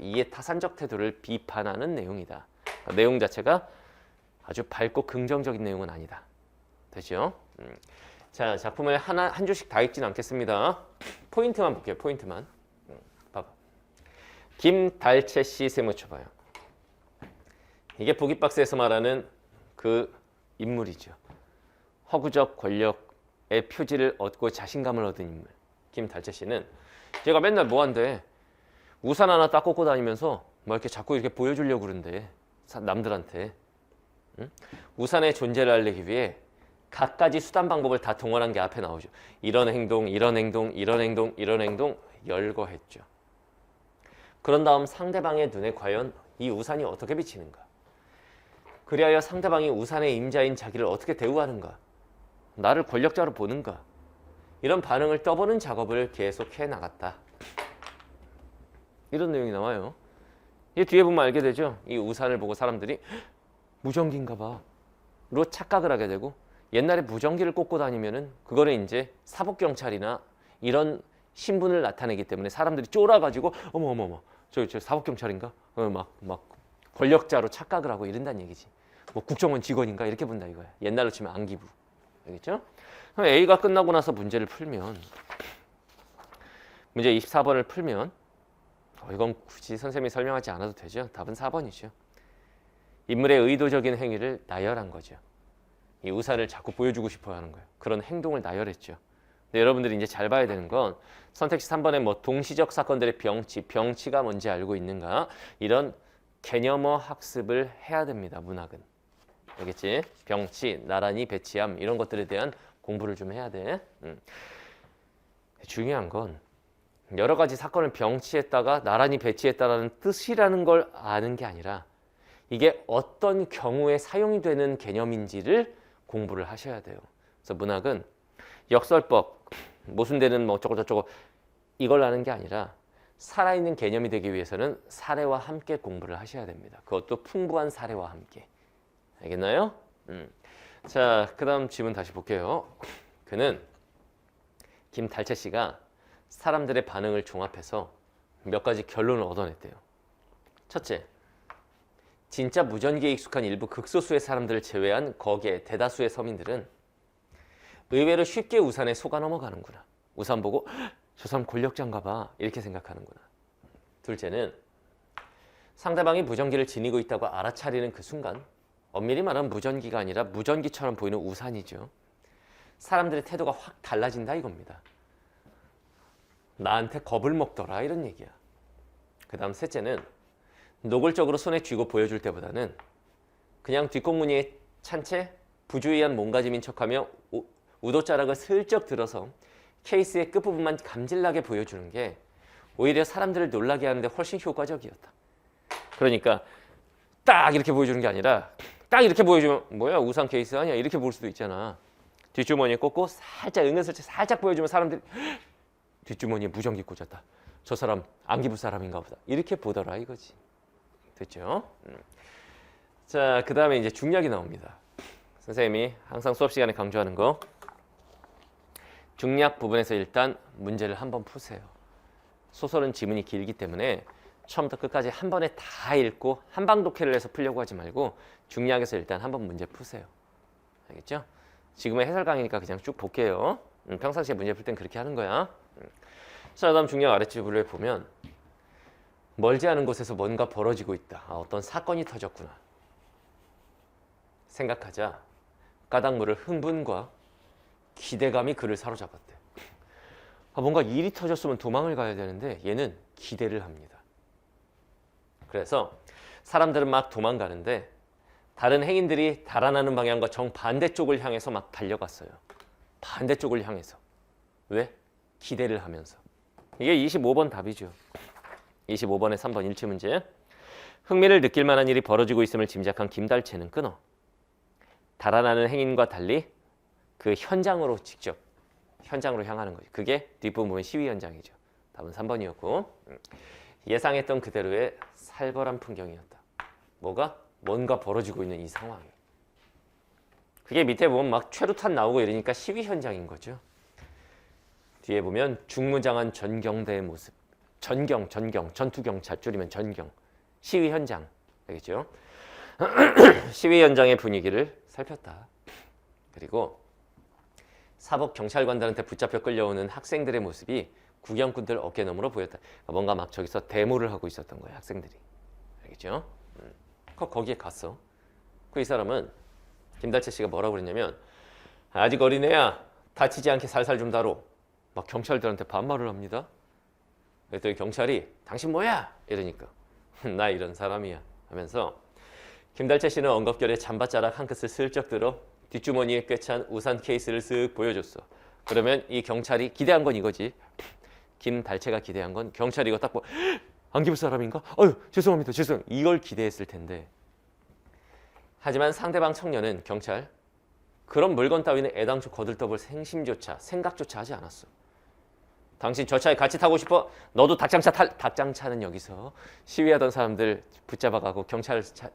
이해 타산적 태도를 비판하는 내용이다. 그러니까 내용 자체가 아주 밝고 긍정적인 내용은 아니다. 되죠? 자, 작품을 한 줄씩 다 읽진 않겠습니다. 포인트만 볼게요. 포인트만. 봐봐. 김달채 씨 세무쳐봐요. 이게 보기박스에서 말하는 그 인물이죠. 허구적 권력의 표지를 얻고 자신감을 얻은 인물. 김달채 씨는 제가 맨날 뭐 한대? 우산 하나 딱 꽂고 다니면서 뭐 이렇게 자꾸 이렇게 보여주려고 그러는데 남들한테. 응? 우산의 존재를 알리기 위해 갖가지 수단 방법을 다 동원한 게 앞에 나오죠. 이런 행동, 이런 행동, 이런 행동, 이런 행동 열거했죠. 그런 다음 상대방의 눈에 과연 이 우산이 어떻게 비치는가? 그리하여 상대방이 우산의 임자인 자기를 어떻게 대우하는가? 나를 권력자로 보는가? 이런 반응을 떠보는 작업을 계속해 나갔다. 이런 내용이 나와요. 이 뒤에 보면 알게 되죠. 이 우산을 보고 사람들이 무전기인가 봐 로 착각을 하게 되고 옛날에 무전기를 꽂고 다니면은 그거를 이제 사법경찰이나 이런 신분을 나타내기 때문에 사람들이 쫄아가지고 어머 저 사법경찰인가? 막 권력자로 착각을 하고 이런다는 얘기지. 뭐 국정원 직원인가 이렇게 본다 이거야. 옛날로 치면 안기부. 알겠죠? 그럼 A가 끝나고 나서 문제를 풀면 문제 24번을 풀면 이건 굳이 선생님이 설명하지 않아도 되죠. 답은 4번이죠. 인물의 의도적인 행위를 나열한 거죠. 이 우산을 자꾸 보여주고 싶어 하는 거예요. 그런 행동을 나열했죠. 근데 여러분들이 이제 잘 봐야 되는 건 선택지 3번에 뭐 동시적 사건들의 병치가 뭔지 알고 있는가? 이런 개념어 학습을 해야 됩니다. 문학은. 알겠지? 병치, 나란히 배치함 이런 것들에 대한 공부를 좀 해야 돼. 중요한 건 여러 가지 사건을 병치했다가 나란히 배치했다라는 뜻이라는 걸 아는 게 아니라 이게 어떤 경우에 사용이 되는 개념인지를 공부를 하셔야 돼요. 그래서 문학은 역설법, 모순되는 뭐 어쩌고저쩌고 이걸 아는 게 아니라 살아있는 개념이 되기 위해서는 사례와 함께 공부를 하셔야 됩니다. 그것도 풍부한 사례와 함께. 알겠나요? 자, 그 다음 질문 다시 볼게요. 김달채 씨가 사람들의 반응을 종합해서 몇 가지 결론을 얻어냈대요. 첫째, 진짜 무전기에 익숙한 일부 극소수의 사람들을 제외한 거기에 대다수의 서민들은 의외로 쉽게 우산에 속아 넘어가는구나. 우산 보고 저 사람 권력자인가 봐 이렇게 생각하는구나. 둘째는 상대방이 무전기를 지니고 있다고 알아차리는 그 순간 엄밀히 말하면 무전기가 아니라 무전기처럼 보이는 우산이죠. 사람들의 태도가 확 달라진다 이겁니다. 나한테 겁을 먹더라 이런 얘기야. 그 다음 셋째는 노골적으로 손에 쥐고 보여줄 때보다는 그냥 뒷공무니에 찬 채 부주의한 몸가짐인 척하며 우도자락을 슬쩍 들어서 케이스의 끝부분만 감질나게 보여주는 게 오히려 사람들을 놀라게 하는데 훨씬 효과적이었다. 그러니까 딱 이렇게 보여주는 게 아니라 딱 이렇게 보여주면 뭐야 우산 케이스 아니야 이렇게 볼 수도 있잖아. 뒷주머니에 꽂고 살짝 은근슬쩍 살짝 보여주면 사람들이 뒷주머니에 무전기 꽂았다. 저 사람 안기부 사람인가 보다. 이렇게 보더라 이거지. 됐죠? 자, 그 다음에 이제 중략이 나옵니다. 선생님이 항상 수업 시간에 강조하는 거. 중략 부분에서 일단 문제를 한번 푸세요. 소설은 지문이 길기 때문에 처음부터 끝까지 한 번에 다 읽고 한방 독해를 해서 풀려고 하지 말고 중략에서 일단 한번 문제 푸세요. 알겠죠? 지금은 해설 강의니까 그냥 쭉 볼게요. 평상시에 문제 풀 땐 그렇게 하는 거야. 자, 다음 중략 아랫줄에 보면 멀지 않은 곳에서 뭔가 벌어지고 있다. 어떤 사건이 터졌구나. 생각하자 까닭 모를 흥분과 기대감이 그를 사로잡았대. 뭔가 일이 터졌으면 도망을 가야 되는데 얘는 기대를 합니다. 그래서 사람들은 막 도망가는데 다른 행인들이 달아나는 방향과 정반대쪽을 향해서 막 달려갔어요. 반대쪽을 향해서. 왜? 기대를 하면서. 이게 25번 답이죠. 25번에 3번 일치 문제. 흥미를 느낄 만한 일이 벌어지고 있음을 짐작한 김달채는 끊어 달아나는 행인과 달리 그 현장으로 직접 현장으로 향하는 거죠. 그게 뒷부분 시위 현장이죠. 답은 3번이었고 예상했던 그대로의 살벌한 풍경이었다. 뭐가? 뭔가 벌어지고 있는 이 상황이. 그게 밑에 보면 막 최루탄 나오고 이러니까 시위 현장인 거죠. 뒤에 보면 중무장한 전경대의 모습. 전경, 전투경찰 줄이면 전경. 시위 현장. 알겠죠? 시위 현장의 분위기를 살폈다. 그리고 사법 경찰관들한테 붙잡혀 끌려오는 학생들의 모습이 구경꾼들 어깨너머로 보였다. 뭔가 막 저기서 데모를 하고 있었던 거예요. 학생들이. 알겠죠? 거기에 갔어. 이 사람은 김달채 씨가 뭐라고 그랬냐면 아직 어린애야. 다치지 않게 살살 좀 다뤄. 막 경찰들한테 반말을 합니다. 그랬더니 경찰이 당신 뭐야? 이러니까 나 이런 사람이야 하면서 김달채 씨는 엉겁결에 잠바자락 한 끗을 슬쩍 들어 뒷주머니에 꿰찬 우산 케이스를 쓱 보여줬어. 그러면 이 경찰이 기대한 건 이거지. 김달채가 기대한 건 경찰이 이거 딱 보고 안기부 사람인가? 아유 죄송합니다. 이걸 기대했을 텐데 하지만 상대방 청년은 경찰 그런 물건 따위는 애당초 거들떠볼 생각조차 하지 않았어. 당신 저 차에 같이 타고 싶어? 너도 닭장차는 여기서 시위하던 사람들 붙잡아가고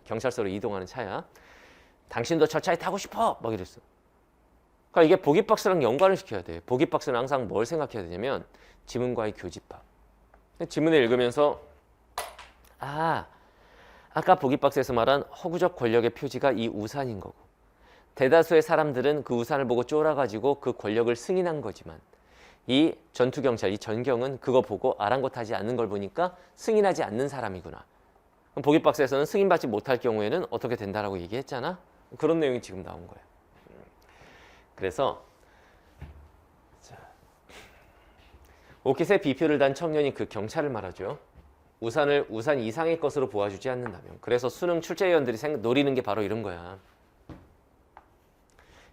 경찰서로 이동하는 차야. 당신도 저 차에 타고 싶어? 막 이랬어. 그러니까 이게 보기박스랑 연관을 시켜야 돼. 보기박스는 항상 뭘 생각해야 되냐면 지문과의 교집합. 지문을 읽으면서 아까 보기박스에서 말한 허구적 권력의 표지가 이 우산인 거고 대다수의 사람들은 그 우산을 보고 쫄아가지고 그 권력을 승인한 거지만 이 전투경찰, 이 전경은 그거 보고 아랑곳하지 않는 걸 보니까 승인하지 않는 사람이구나. 그럼 보기박스에서는 승인받지 못할 경우에는 어떻게 된다라고 얘기했잖아. 그런 내용이 지금 나온 거예요. 그래서 옷깃에 비표를 단 청년이 그 경찰을 말하죠. 우산을 우산 이상의 것으로 보아주지 않는다면. 그래서 수능 출제위원들이 노리는 게 바로 이런 거야.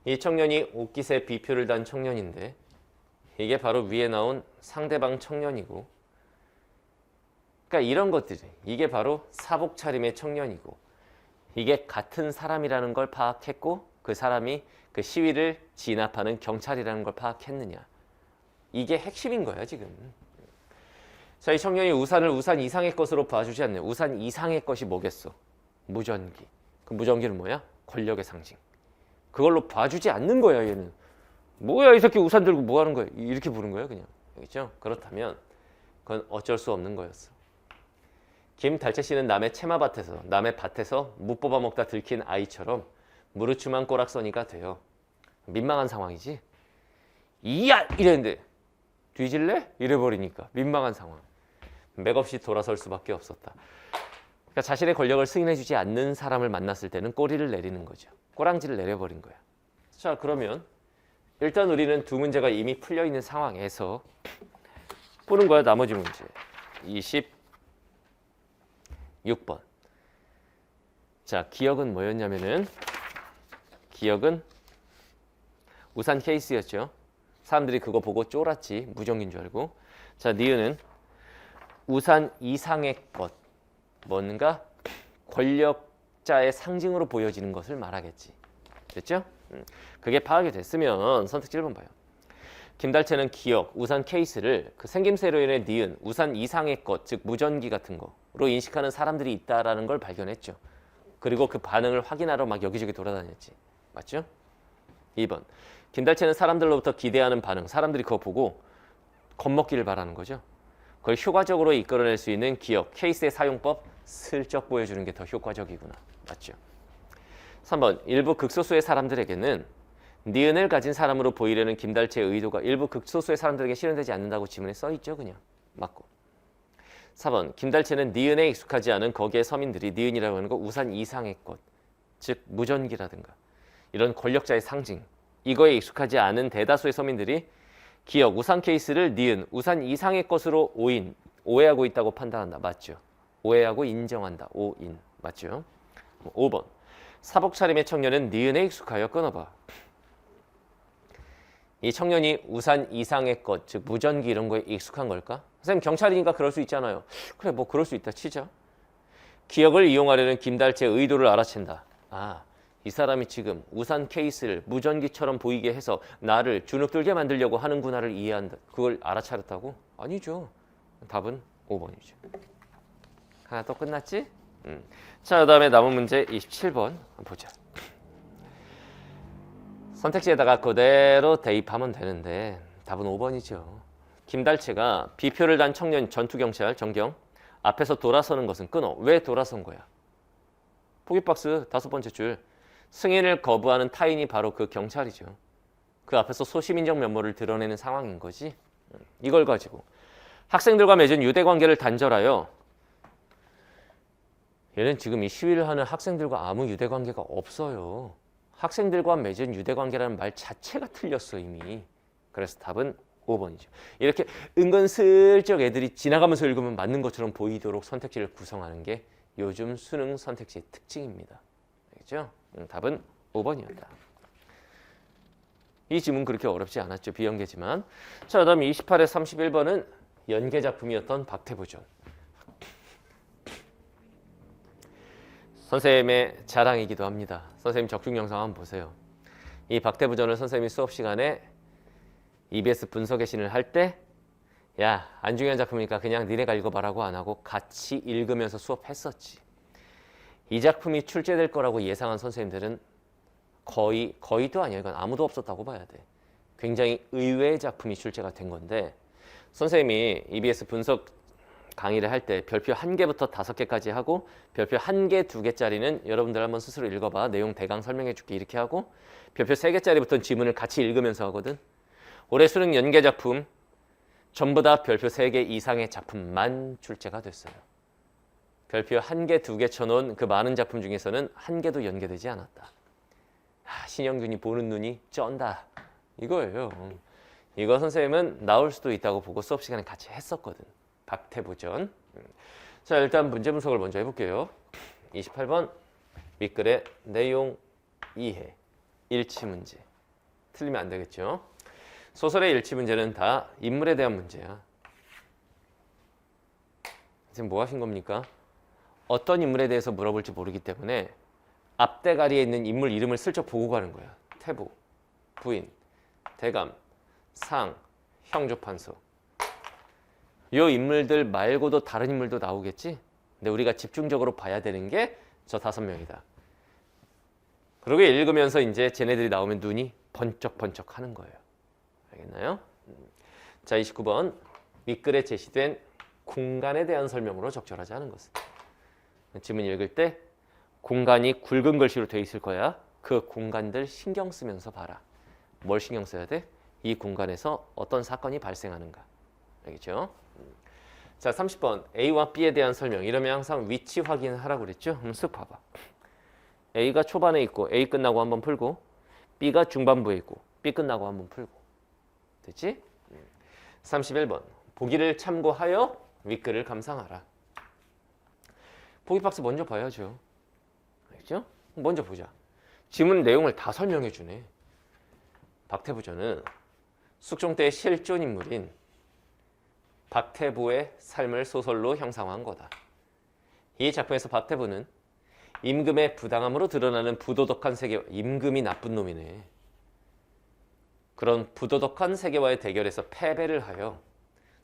이 청년이 옷깃에 비표를 단 청년인데 이게 바로 위에 나온 상대방 청년이고 그러니까 이런 것들이 이게 바로 사복 차림의 청년이고 이게 같은 사람이라는 걸 파악했고 그 사람이 그 시위를 진압하는 경찰이라는 걸 파악했느냐. 이게 핵심인 거야 지금. 자, 이 청년이 우산을 우산 이상의 것으로 봐주지 않네. 우산 이상의 것이 뭐겠어? 무전기. 그 무전기는 뭐야? 권력의 상징. 그걸로 봐주지 않는 거야 얘는. 뭐야 이 새끼 우산 들고 뭐 하는 거야? 이렇게 부른 거야 그냥. 알겠죠? 그렇다면 그건 어쩔 수 없는 거였어. 김달채 씨는 남의 채마밭에서 남의 밭에서 무 뽑아 먹다 들킨 아이처럼 무르춤한 꼬락서니가 돼요. 민망한 상황이지. 이야! 이랬는데 뒤질래? 이래버리니까 민망한 상황. 맥없이 돌아설 수밖에 없었다. 그러니까 자신의 권력을 승인해주지 않는 사람을 만났을 때는 꼬리를 내리는 거죠. 꼬랑지를 내려버린 거야. 자, 그러면 일단 우리는 두 문제가 이미 풀려있는 상황에서 보는 거야. 나머지 문제 26번. 자, 기억은 뭐였냐면은 기억은 우산 케이스였죠. 사람들이 그거 보고 쫄았지. 무전기인 줄 알고. 자, 니은은 우산 이상의 것. 뭔가 권력 권력자의 상징으로 보여지는 것을 말하겠지. 됐죠? 그게 파악이 됐으면 선택지 1번 봐요. 김달채는 기역, 우산 케이스를 그 생김새로 인해 니은, 우산 이상의 것, 즉 무전기 같은 거로 인식하는 사람들이 있다라는 걸 발견했죠. 그리고 그 반응을 확인하러 막 여기저기 돌아다녔지. 맞죠? 2번. 김달채는 사람들로부터 기대하는 반응, 사람들이 그거 보고 겁먹기를 바라는 거죠. 그걸 효과적으로 이끌어낼 수 있는 기역, 케이스의 사용법 슬쩍 보여주는 게 더 효과적이구나. 맞죠? 3번. 일부 극소수의 사람들에게는 니은을 가진 사람으로 보이려는 김달채의 의도가 일부 극소수의 사람들에게 실현되지 않는다고 지문에 써있죠. 그냥 맞고. 4번. 김달채는 니은에 익숙하지 않은 거기에 서민들이 니은이라고 하는 거 우산 이상의 것, 즉 무전기라든가 이런 권력자의 상징, 이거에 익숙하지 않은 대다수의 서민들이 기역, 우산 케이스를 니은, 우산 이상의 것으로 오해하고 있다고 판단한다. 맞죠? 오해하고 인정한다. 오인. 맞죠? 5번. 사복 차림의 청년은 니은에 익숙하여 끊어봐. 이 청년이 우산 이상의 것, 즉 무전기 이런 거에 익숙한 걸까? 선생님 경찰이니까 그럴 수 있잖아요. 그래 뭐 그럴 수 있다 치자. 기억을 이용하려는 김달채의 의도를 알아챈다. 아, 이 사람이 지금 우산 케이스를 무전기처럼 보이게 해서 나를 주눅들게 만들려고 하는구나를 이해한다. 그걸 알아차렸다고? 아니죠. 답은 5번이죠. 하나 또 끝났지? 자, 그다음에 남은 문제 27번 보자. 선택지에다가 그대로 대입하면 되는데 답은 5번이죠. 김달채가 비표를 단 청년 전투경찰 정경 앞에서 돌아서는 것은 끊어. 왜 돌아선 거야? 포기박스 5번째 줄. 승인을 거부하는 타인이 바로 그 경찰이죠. 그 앞에서 소시민적 면모를 드러내는 상황인 거지. 이걸 가지고 학생들과 맺은 유대관계를 단절하여 얘는 지금 이 시위를 하는 학생들과 아무 유대관계가 없어요. 학생들과 맺은 유대관계라는 말 자체가 틀렸어 이미. 그래서 답은 5번이죠. 이렇게 은근슬쩍 애들이 지나가면서 읽으면 맞는 것처럼 보이도록 선택지를 구성하는 게 요즘 수능 선택지의 특징입니다. 알겠죠? 답은 5번이었다. 이 지문 그렇게 어렵지 않았죠. 비연계지만. 자, 그다음 28에 31번은 연계작품이었던 박태부전. 선생님의 자랑이기도 합니다. 선생님 적중 영상 한번 보세요. 이 박태부전을 선생님이 수업 시간에 EBS 분석의 신을 할 때 야, 안 중요한 작품이니까 그냥 니네가 읽어봐라고 안 하고 같이 읽으면서 수업했었지. 이 작품이 출제될 거라고 예상한 선생님들은 거의도 아니야. 이건 아무도 없었다고 봐야 돼. 굉장히 의외의 작품이 출제가 된 건데 선생님이 EBS 분석 강의를 할 때 별표 1개부터 5개까지 하고 별표 1개, 2개짜리는 여러분들 한번 스스로 읽어봐. 내용 대강 설명해 줄게 이렇게 하고 별표 3개짜리부터는 지문을 같이 읽으면서 하거든. 올해 수능 연계 작품 전부 다 별표 3개 이상의 작품만 출제가 됐어요. 별표 1개, 2개 쳐놓은 그 많은 작품 중에서는 1개도 연계되지 않았다. 신영균이 보는 눈이 쩐다. 이거예요. 이거 선생님은 나올 수도 있다고 보고 수업 시간에 같이 했었거든. 박태부전. 자, 일단 문제 분석을 먼저 해볼게요. 28번 밑글의 내용 이해 일치 문제. 틀리면 안 되겠죠. 소설의 일치 문제는 다 인물에 대한 문제야. 지금 뭐 하신 겁니까? 어떤 인물에 대해서 물어볼지 모르기 때문에 앞대가리에 있는 인물 이름을 슬쩍 보고 가는 거야. 태부, 부인, 대감, 상, 형조판서. 이 인물들 말고도 다른 인물도 나오겠지? 근데 우리가 집중적으로 봐야 되는 게 저 5명이다. 그러고 읽으면서 이제 쟤네들이 나오면 눈이 번쩍번쩍 하는 거예요. 알겠나요? 자, 29번 윗글에 제시된 공간에 대한 설명으로 적절하지 않은 것은. 지문 읽을 때 공간이 굵은 글씨로 되어 있을 거야. 그 공간들 신경 쓰면서 봐라. 뭘 신경 써야 돼? 이 공간에서 어떤 사건이 발생하는가. 알겠죠? 자, 30번 A와 B에 대한 설명. 이러면 항상 위치 확인하라고 그랬죠? 쓱 봐봐. A가 초반에 있고 A 끝나고 한번 풀고 B가 중반부에 있고 B 끝나고 한번 풀고. 됐지? 31번 보기를 참고하여 윗글을 감상하라. 보기 박스 먼저 봐야죠. 알겠죠? 먼저 보자. 지문 내용을 다 설명해 주네. 박태부전은 숙종 때의 실존 인물인 박태부의 삶을 소설로 형상화한 거다. 이 작품에서 박태부는 임금의 부당함으로 드러나는 부도덕한 세계, 임금이 나쁜 놈이네. 그런 부도덕한 세계와의 대결에서 패배를 하여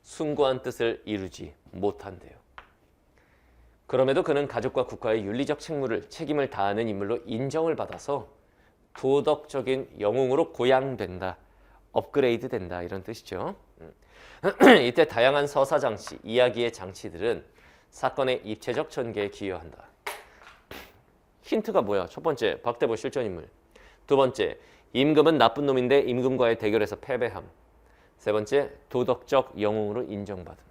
숭고한 뜻을 이루지 못한대요. 그럼에도 그는 가족과 국가의 윤리적 책임을 다하는 인물로 인정을 받아서 도덕적인 영웅으로 고양된다. 업그레이드 된다. 이런 뜻이죠. 이때 다양한 서사 장치, 이야기의 장치들은 사건의 입체적 전개에 기여한다. 힌트가 뭐야? 첫 번째, 박대보 실존인물. 두 번째, 임금은 나쁜 놈인데 임금과의 대결에서 패배함. 세 번째, 도덕적 영웅으로 인정받음.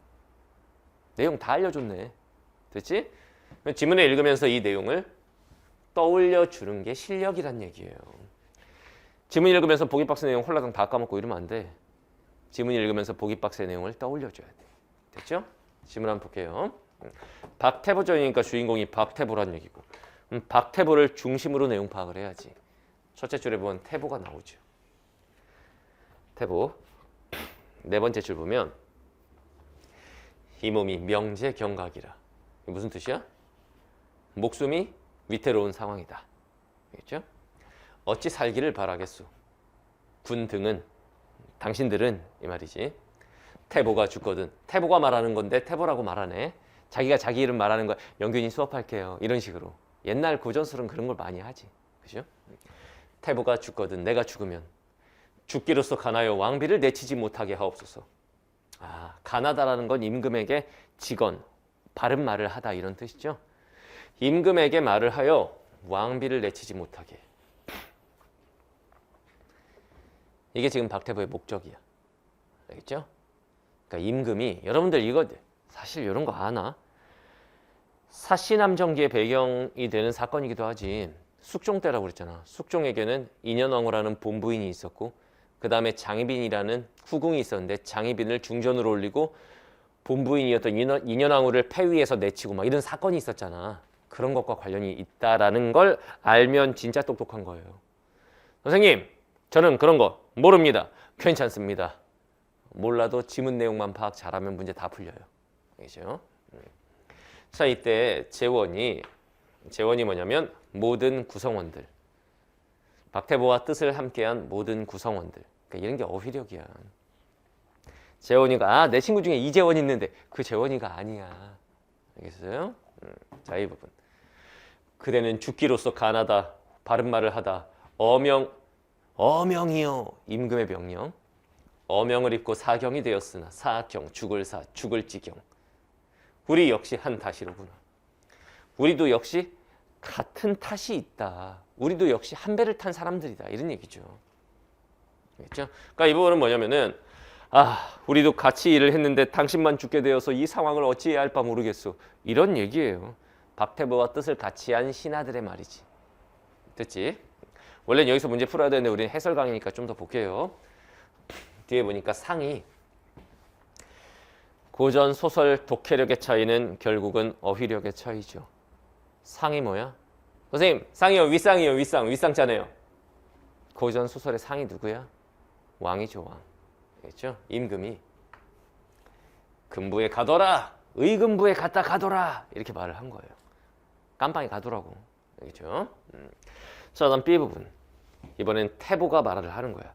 내용 다 알려줬네. 됐지? 지문을 읽으면서 이 내용을 떠올려주는 게 실력이란 얘기예요. 지문 읽으면서 보기박스 내용 홀라당 다 까먹고 이러면 안 돼. 지문 읽으면서 보기박스의 내용을 떠올려줘야 돼. 됐죠? 지문 한번 볼게요. 박태보전이니까 주인공이 박태보란 얘기고, 박태보를 중심으로 내용 파악을 해야지. 첫째 줄에 보면 태보가 나오죠. 태보. 네 번째 줄 보면 이 몸이 명제경각이라. 이게 무슨 뜻이야? 목숨이 위태로운 상황이다. 알겠죠? 어찌 살기를 바라겠소. 군 등은, 당신들은 이 말이지. 태보가 죽거든. 태보가 말하는 건데 태보라고 말하네. 자기가 자기 이름 말하는 거야. 영균이 수업할게요. 이런 식으로. 옛날 고전술은 그런 걸 많이 하지. 그죠? 태보가 죽거든. 내가 죽으면 죽기로서 가나요 왕비를 내치지 못하게 하옵소서. 아, 가나다라는 건 임금에게 직언, 바른 말을 하다 이런 뜻이죠. 임금에게 말을 하여 왕비를 내치지 못하게. 이게 지금 박태보의 목적이야. 알겠죠? 그러니까 임금이, 여러분들 이거 사실 이런 거 아나? 사시남정기의 배경이 되는 사건이기도 하지. 숙종 때라고 그랬잖아. 숙종에게는 인현왕후라는 본부인이 있었고 그 다음에 장희빈이라는 후궁이 있었는데 장희빈을 중전으로 올리고 본부인이었던 인현왕후를 폐위해서 내치고 막 이런 사건이 있었잖아. 그런 것과 관련이 있다라는 걸 알면 진짜 똑똑한 거예요. 선생님, 저는 그런 거 모릅니다. 괜찮습니다. 몰라도 지문 내용만 파악 잘하면 문제 다 풀려요. 알겠죠? 자, 이때 재원이 뭐냐면 모든 구성원들. 박태보와 뜻을 함께한 모든 구성원들. 그러니까 이런 게 어휘력이야. 재원이가 내 친구 중에 이재원 있는데 그 재원이가 아니야. 알겠어요? 자, 이 부분. 그대는 죽기로서 간하다. 바른 말을 하다. 어명이요. 임금의 명령. 어명을 입고 사경이 되었으나 사경, 죽을 사, 죽을 지경. 우리 역시 한 탓이로구나. 우리도 역시 같은 탓이 있다. 우리도 역시 한 배를 탄 사람들이다. 이런 얘기죠. 알겠죠? 그러니까 이 부분은 뭐냐면은 우리도 같이 일을 했는데 당신만 죽게 되어서 이 상황을 어찌해야 할까 모르겠소. 이런 얘기예요. 박태보와 뜻을 같이 한 신하들의 말이지. 됐지? 원래는 여기서 문제 풀어야 되는데 우리는 해설 강의니까 좀 더 볼게요. 뒤에 보니까 상이 고전 소설 독해력의 차이는 결국은 어휘력의 차이죠. 상이 뭐야? 선생님, 상이요, 윗상이요, 윗상자네요. 고전 소설의 상이 누구야? 왕이죠, 왕. 알겠죠? 임금이 금부에 가둬라, 의금부에 갖다 가둬라 이렇게 말을 한 거예요. 깜빵에 가두라고. 알겠죠? 자, 다음 B 부분. 이번엔 태보가 말을 하는 거야.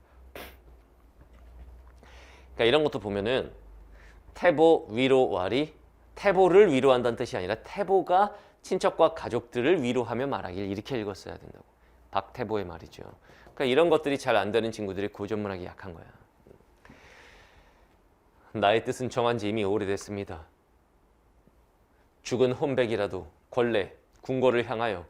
그러니까 이런 것도 보면은 태보 위로 와리, 태보를 위로한다는 뜻이 아니라 태보가 친척과 가족들을 위로하며 말하길 이렇게 읽었어야 된다고. 박태보의 말이죠. 그러니까 이런 것들이 잘 안 되는 친구들이 고전문학이 약한 거야. 나의 뜻은 정한 지 이미 오래됐습니다. 죽은 혼백이라도 권례, 궁궐을 향하여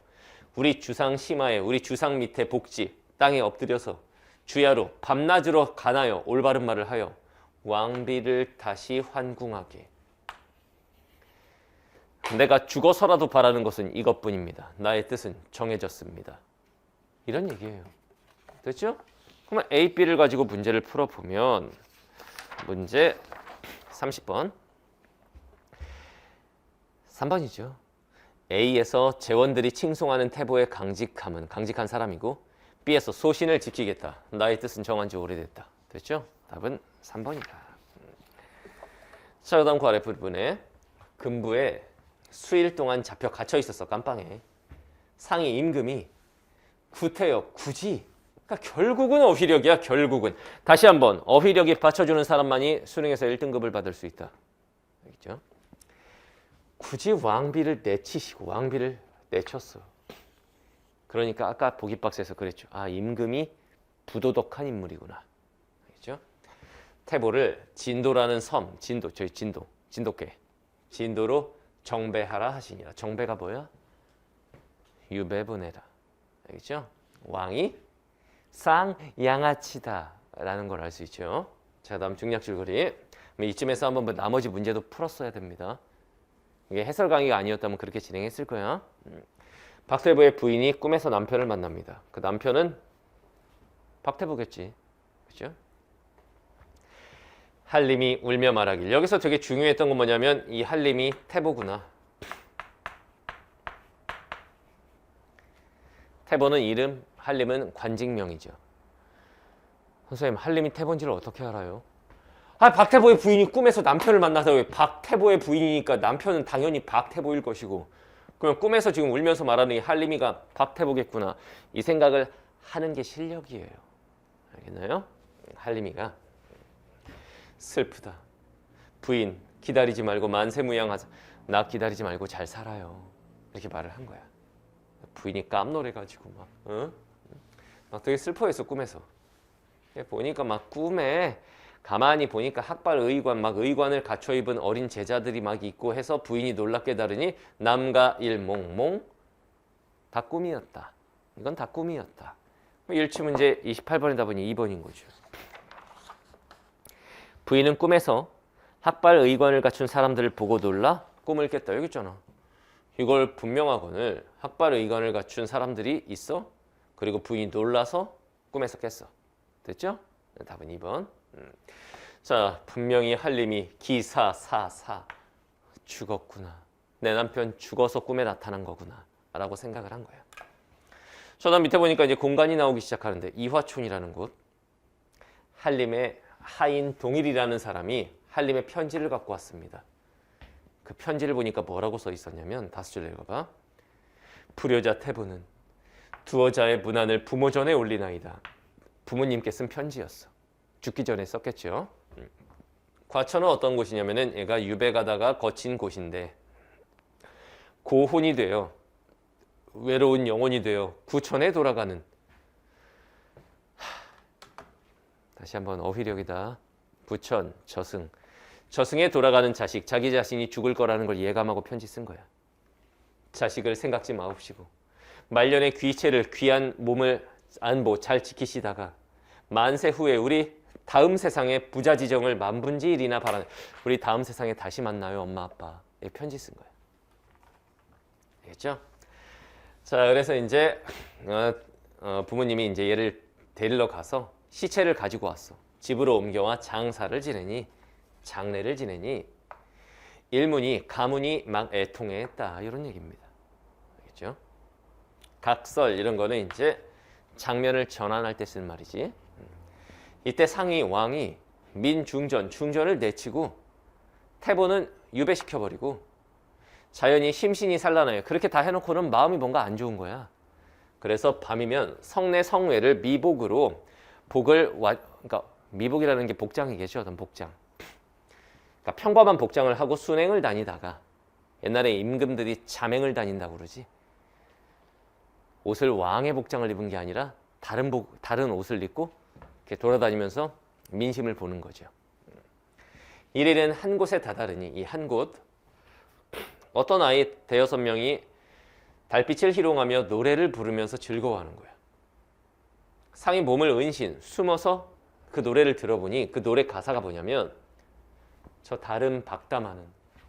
우리 주상 심하에, 우리 주상 밑에 복지, 땅에 엎드려서 주야로 밤낮으로 가나요 올바른 말을 하여 왕비를 다시 환궁하게. 내가 죽어서라도 바라는 것은 이것뿐입니다. 나의 뜻은 정해졌습니다. 이런 얘기예요. 됐죠? 그러면 A, B를 가지고 문제를 풀어보면 문제 30번 3번이죠. A에서 재원들이 칭송하는 태보의 강직한 사람이고 B에서 소신을 지키겠다. 나의 뜻은 정한 지 오래됐다. 됐죠? 답은 3번이다. 자, 그 다음 그 아래 부분에 금부에 수일 동안 잡혀 갇혀 있었어. 깜빵에. 상이 임금이 구태여 굳이. 그러니까 결국은 어휘력이야. 결국은. 다시 한번 어휘력이 받쳐주는 사람만이 수능에서 1등급을 받을 수 있다. 알겠죠? 굳이 왕비를 내치시고 왕비를 내쳤어. 그러니까 아까 보기박스에서 그랬죠. 아, 임금이 부도덕한 인물이구나. 알겠죠? 태보를 진도라는 섬, 진도, 저희 진도께 진도로 정배하라 하시니라. 정배가 뭐야? 유배보내다. 알겠죠? 왕이 쌍양아치다 라는 걸 알 수 있죠. 자, 다음 중략 줄거리. 이쯤에서 한번 나머지 문제도 풀었어야 됩니다. 이게 해설 강의가 아니었다면 그렇게 진행했을 거야. 박태부의 부인이 꿈에서 남편을 만납니다. 그 남편은 박태부겠지. 그죠? 한림이 울며 말하길. 여기서 되게 중요했던 건 뭐냐면 이 한림이 태보구나. 태보는 이름, 한림은 관직명이죠. 선생님, 한림이 태보인지를 어떻게 알아요? 아, 박태보의 부인이 꿈에서 남편을 만나서 왜 박태보의 부인이니까 남편은 당연히 박태보일 것이고 그러면 꿈에서 지금 울면서 말하는 이 한림이가 박태보겠구나. 이 생각을 하는 게 실력이에요. 알겠나요? 한림이가 슬프다. 부인 기다리지 말고 만세무양하자. 나 기다리지 말고 잘 살아요. 이렇게 말을 한 거야. 부인이 깜놀해가지고 막 되게 슬퍼했어 꿈에서. 보니까 막 꿈에 가만히 보니까 학발 의관 막 의관을 갖춰 입은 어린 제자들이 막 있고 해서 부인이 놀랍게 깨달으니 남가 일몽몽 다 꿈이었다. 이건 다 꿈이었다. 일치 문제 28번이다 보니 2번인 거죠. 부인은 꿈에서 학발 의관을 갖춘 사람들을 보고 놀라 꿈을 깼다. 여기 있잖아. 이걸 분명하거늘 학발 의관을 갖춘 사람들이 있어. 그리고 부인이 놀라서 꿈에서 깼어. 됐죠? 답은 2번. 자, 분명히 한림이 기사사사 죽었구나. 내 남편 죽어서 꿈에 나타난 거구나 라고 생각을 한 거야. 저는 밑에 보니까 이제 공간이 나오기 시작하는데 이화촌이라는 곳. 한림의 하인 동일이라는 사람이 한림의 편지를 갖고 왔습니다. 그 편지를 보니까 뭐라고 써 있었냐면 5줄 읽어봐. 불효자 태부는 두어자의 문안을 부모 전에 올리나이다. 부모님께 쓴 편지였어. 죽기 전에 썼겠죠. 과천은 어떤 곳이냐면은 얘가 유배 가다가 거친 곳인데 고혼이 되어 외로운 영혼이 되어 구천에 돌아가는. 다시 한번 어휘력이다. 부천, 저승. 저승에 돌아가는 자식, 자기 자신이 죽을 거라는 걸 예감하고 편지 쓴 거야. 자식을 생각지 마옵시고 말년에 귀체를 귀한 몸을 안보 잘 지키시다가 만세 후에 우리 다음 세상에 부자지정을 만분지일이나 바라는. 우리 다음 세상에 다시 만나요 엄마 아빠. 이 편지 쓴 거야. 알겠죠? 자, 그래서 이제 부모님이 이제 얘를 데리러 가서 시체를 가지고 왔어. 집으로 옮겨와 장사를 지내니 장례를 지내니 일문이 가문이 막 애통해했다 이런 얘기입니다. 알겠죠? 각설 이런 거는 이제 장면을 전환할 때 쓰는 말이지. 이때 상이 왕이 중전을 내치고 태보는 유배시켜버리고 자연히 심신이 산란해요. 그렇게 다 해놓고는 마음이 뭔가 안 좋은 거야. 그래서 밤이면 성내 성외를 미복으로 그러니까 미복이라는 게 복장이겠죠. 어떤 복장. 그러니까 평범한 복장을 하고 순행을 다니다가 옛날에 임금들이 자맹을 다닌다고 그러지. 옷을 왕의 복장을 입은 게 아니라 다른 옷을 입고 이렇게 돌아다니면서 민심을 보는 거죠. 일일은 한 곳에 다다르니 이 한 곳 어떤 아이 5-6명이 달빛을 희롱하며 노래를 부르면서 즐거워하는 거야. 상이 몸을 은신 숨어서 그 노래를 들어보니 그 노래 가사가 뭐냐면 저 다른 박담하는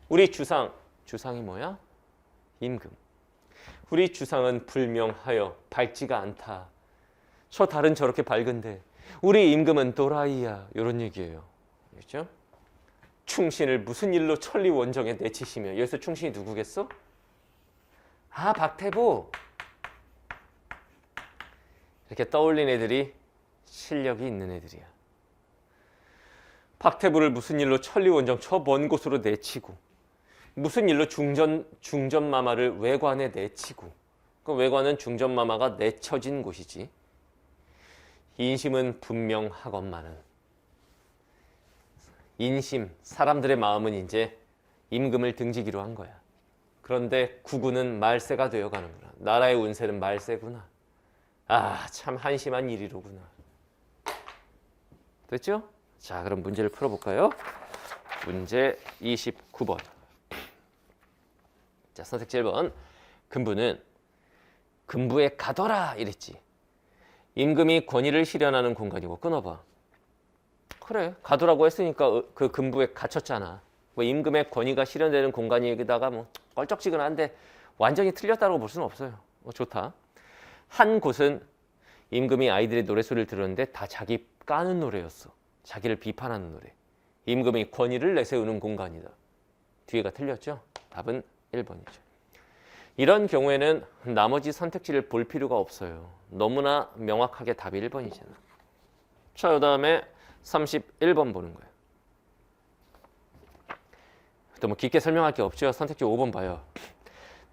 우리 주상이 뭐야? 임금. 우리 주상은 불명하여 밝지가 않다. 저 달은 저렇게 밝은데 우리 임금은 또라이야. 이런 얘기예요. 알겠죠? 충신을 무슨 일로 천리 원정에 내치시며. 여기서 충신이 누구겠어? 아, 박태부. 이렇게 떠올린 애들이 실력이 있는 애들이야. 박태부를 무슨 일로 천리 원정 저 먼 곳으로 내치고 무슨 일로 중전마마를 외관에 내치고 그 외관은 중전마마가 내쳐진 곳이지. 인심은 분명하건만은. 인심, 사람들의 마음은 이제 임금을 등지기로 한 거야. 그런데 구구는 말세가 되어가는구나. 나라의 운세는 말세구나. 아, 참 한심한 일이로구나. 됐죠? 자, 그럼 문제를 풀어볼까요? 문제 29번. 자, 선택지 1번. 금부는 금부에 가더라 이랬지. 임금이 권위를 실현하는 공간이고. 끊어봐. 그래, 가더라고 했으니까 그 금부에 갇혔잖아. 뭐 임금의 권위가 실현되는 공간이기다가 뭐 껄쩍지근한데 완전히 틀렸다고 볼 수는 없어요. 좋다. 한 곳은 임금이 아이들의 노래소리를 들었는데 다 자기 까는 노래였어. 자기를 비판하는 노래. 임금이 권위를 내세우는 공간이다. 뒤에가 틀렸죠? 답은 1번이죠. 이런 경우에는 나머지 선택지를 볼 필요가 없어요. 너무나 명확하게 답이 1번이잖아. 자, 그 다음에 31번 보는 거예요. 또 뭐 깊게 설명할 게 없죠. 선택지 5번 봐요.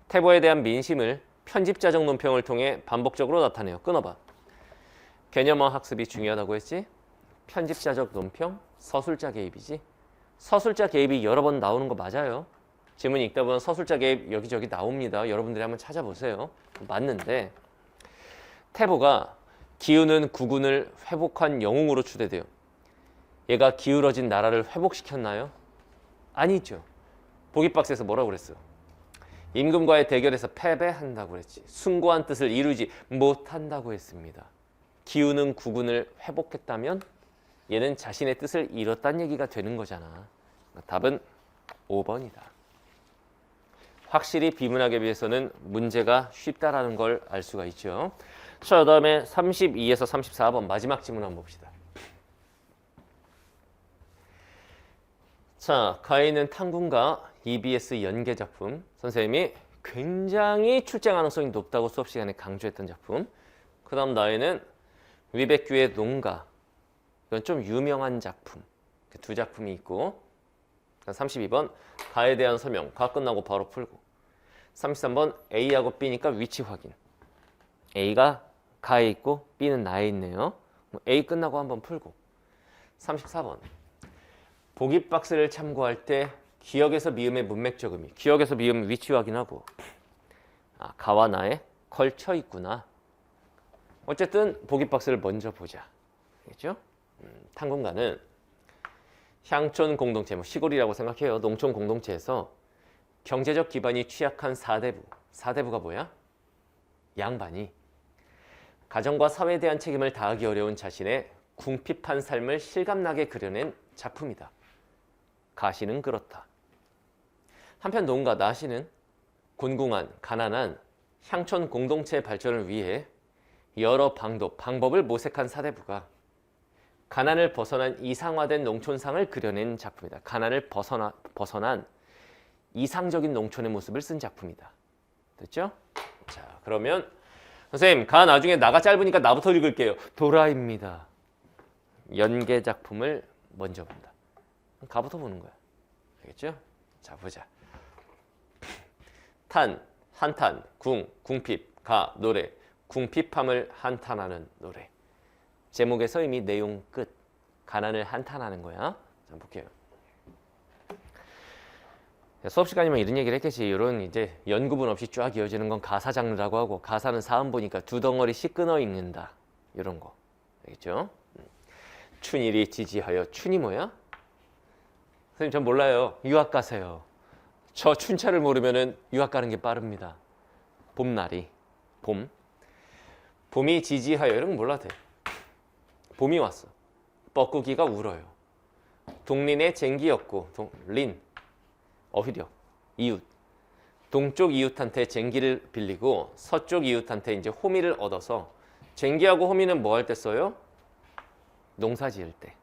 태보에 대한 민심을 편집자적 논평을 통해 반복적으로 나타내요. 끊어봐. 개념어 학습이 중요하다고 했지? 편집자적 논평, 서술자 개입이지. 서술자 개입이 여러 번 나오는 거 맞아요. 지문 읽다 보면 서술자 개입 여기저기 나옵니다. 여러분들이 한번 찾아보세요. 맞는데 태보가 기우는 국운을 회복한 영웅으로 추대돼요. 얘가 기울어진 나라를 회복시켰나요? 아니죠. 보기박스에서 뭐라고 그랬어? 임금과의 대결에서 패배한다고 그랬지. 숭고한 뜻을 이루지 못한다고 했습니다. 기우는 국운을 회복했다면 얘는 자신의 뜻을 이뤘다는 얘기가 되는 거잖아. 답은 5번이다. 확실히 비문학에 비해서는 문제가 쉽다라는 걸 알 수가 있죠. 자, 그 다음에 32에서 34번 마지막 질문 한번 봅시다. 자, 가인은 탕군가 EBS 연계 작품. 선생님이 굉장히 출제 가능성이 높다고 수업 시간에 강조했던 작품. 그 다음 나에는 위백규의 농가. 이건 좀 유명한 작품. 두 작품이 있고 32번 가에 대한 설명. 가 끝나고 바로 풀고 33번 A하고 B니까 위치 확인. A가 가에 있고 B는 나에 있네요. A 끝나고 한번 풀고 34번 보기박스를 참고할 때 기역에서 미음의 문맥적 의미. 기역에서 미음 위치 확인하고 가와 나에 걸쳐 있구나. 어쨌든 보기박스를 먼저 보자. 알겠죠? 탕군가는 향촌 공동체, 뭐 시골이라고 생각해요. 농촌 공동체에서 경제적 기반이 취약한 사대부. 사대부가 뭐야? 양반이 가정과 사회에 대한 책임을 다하기 어려운 자신의 궁핍한 삶을 실감나게 그려낸 작품이다. 가시는 그렇다. 한편 농가 나시는 곤궁한, 가난한 향촌 공동체의 발전을 위해 여러 방법을 모색한 사대부가 가난을 벗어난 이상화된 농촌상을 그려낸 작품이다. 가난을 벗어난 이상적인 농촌의 모습을 쓴 작품이다. 됐죠? 자, 그러면 선생님, 가 나중에 나가 짧으니까 나부터 읽을게요. 도라입니다. 연계 작품을 먼저 본다. 가부터 보는 거야. 알겠죠? 자, 보자. 탄, 한탄, 궁핍, 가, 노래. 궁핍함을 한탄하는 노래. 제목에서 이미 내용 끝. 가난을 한탄하는 거야. 자, 볼게요. 수업 시간이면 이런 얘기를 했겠지. 이런 이제 연구분 없이 쫙 이어지는 건 가사 장르라고 하고, 가사는 사음 보니까 두 덩어리씩 끊어 읽는다. 이런 거. 알겠죠? 춘일이 지지하여. 춘이 뭐야? 선생님, 전 몰라요. 유학 가세요. 저 춘자를 모르면은 유학 가는 게 빠릅니다. 봄날이. 봄. 봄이 지지하여. 이런 건 몰라도 돼. 봄이 왔어. 뻐꾸기가 울어요. 동린의 쟁기였고, 린. 어휘력. 이웃. 동쪽 이웃한테 쟁기를 빌리고 서쪽 이웃한테 이제 호미를 얻어서, 쟁기하고 호미는 뭐 할 때 써요? 농사 지을 때.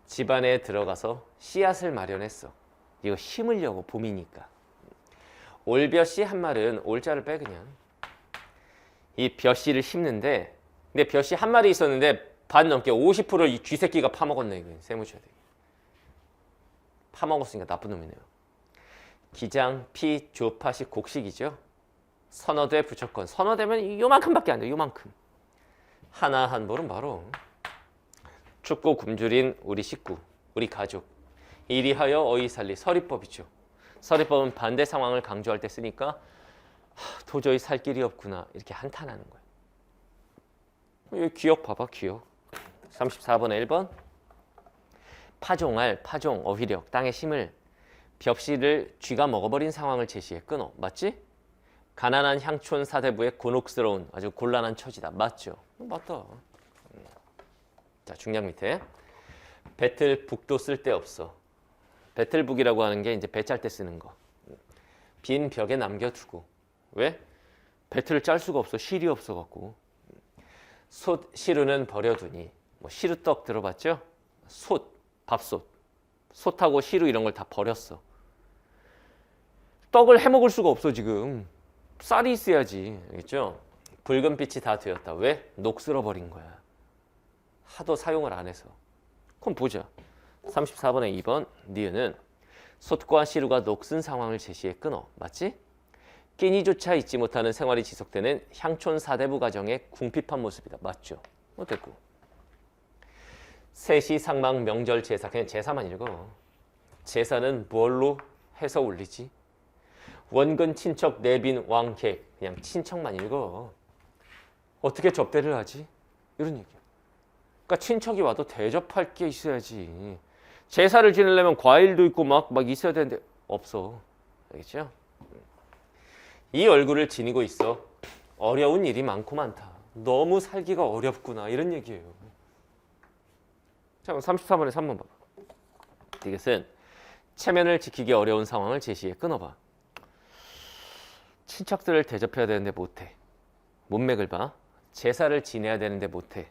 집안에 들어가서 씨앗을 마련했어. 이거 심으려고, 봄이니까. 올벼씨 한 말은 올자를 빼 그냥. 이 벼씨를 심는데, 근데 벼씨 한 마리 있었는데 반 넘게 50%를 이 쥐새끼가 파먹었네. 이거 세무쳐야 돼. 파먹었으니까 나쁜 놈이네요. 기장, 피, 조파식 곡식이죠. 서너 대 부처권. 서너 대면 요만큼밖에 안 돼. 요만큼. 하나 한 볼은 바로 춥고 굶주린 우리 식구, 우리 가족. 이리하여 어이 살리 서리법이죠. 서리법은 반대 상황을 강조할 때 쓰니까 도저히 살 길이 없구나 이렇게 한탄하는 거예요. 여기 기억 봐봐. 기억. 34번에 1번. 파종할, 파종, 어휘력, 땅의 심을, 벽시를 쥐가 먹어버린 상황을 제시해. 끊어. 맞지? 가난한 향촌 사대부의 곤혹스러운 아주 곤란한 처지다. 맞죠? 맞다. 자, 중량 밑에. 배틀북도 쓸데없어. 배틀북이라고 하는 게 이제 배 짤 때 쓰는 거. 빈 벽에 남겨두고. 왜? 배틀을 짤 수가 없어. 실이 없어갖고. 솥 시루는 버려두니. 뭐 시루떡 들어봤죠? 솥, 밥솥. 솥하고 시루 이런 걸 다 버렸어. 떡을 해먹을 수가 없어 지금. 쌀이 있어야지. 알겠죠? 붉은 빛이 다 되었다. 왜? 녹슬어 버린 거야. 하도 사용을 안 해서. 그럼 보자. 34번에 2번 니은은 솥과 시루가 녹슨 상황을 제시해. 끊어. 맞지? 끼니조차 잊지 못하는 생활이 지속되는 향촌 사대부 가정의 궁핍한 모습이다. 맞죠? 됐고. 세시 상망 명절 제사. 그냥 제사만 읽어. 제사는 뭘로 해서 올리지? 원근 친척 내빈 왕객. 그냥 친척만 읽어. 어떻게 접대를 하지? 이런 얘기야. 그러니까 친척이 와도 대접할 게 있어야지. 제사를 지내려면 과일도 있고 막 있어야 되는데 없어. 알겠죠? 이 얼굴을 지니고 있어. 어려운 일이 많고 많다. 너무 살기가 어렵구나. 이런 얘기예요. 자, 34번에 3번 봐봐. 이것은 체면을 지키기 어려운 상황을 제시해. 끊어봐. 친척들을 대접해야 되는데 못해. 문맥을 봐. 제사를 지내야 되는데 못해.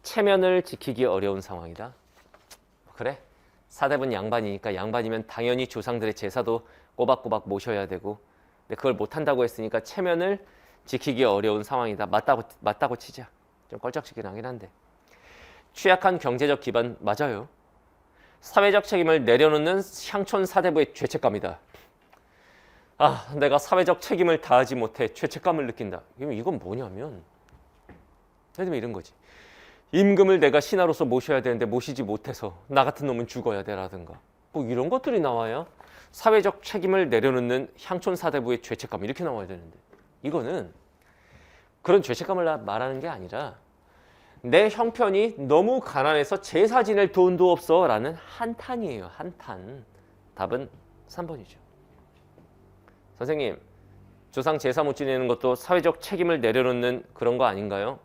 체면을 지키기 어려운 상황이다. 그래? 사대분 양반이니까 양반이면 당연히 조상들의 제사도 꼬박꼬박 모셔야 되고 근데 그걸 못한다고 했으니까 체면을 지키기 어려운 상황이다. 맞다고 치자. 좀 껄쩍지근하긴 한데. 취약한 경제적 기반 맞아요. 사회적 책임을 내려놓는 향촌 사대부의 죄책감이다. 아, 내가 사회적 책임을 다하지 못해 죄책감을 느낀다. 이건 뭐냐면 예를 들면 이런 거지. 임금을 내가 신하로서 모셔야 되는데 모시지 못해서 나 같은 놈은 죽어야 돼라든가 뭐 이런 것들이 나와야 사회적 책임을 내려놓는 향촌 사대부의 죄책감 이렇게 나와야 되는데 이거는 그런 죄책감을 말하는 게 아니라 내 형편이 너무 가난해서 제사 지낼 돈도 없어 라는 한탄이에요. 한탄. 답은 3번이죠. 선생님, 조상 제사 못 지내는 것도 사회적 책임을 내려놓는 그런 거 아닌가요?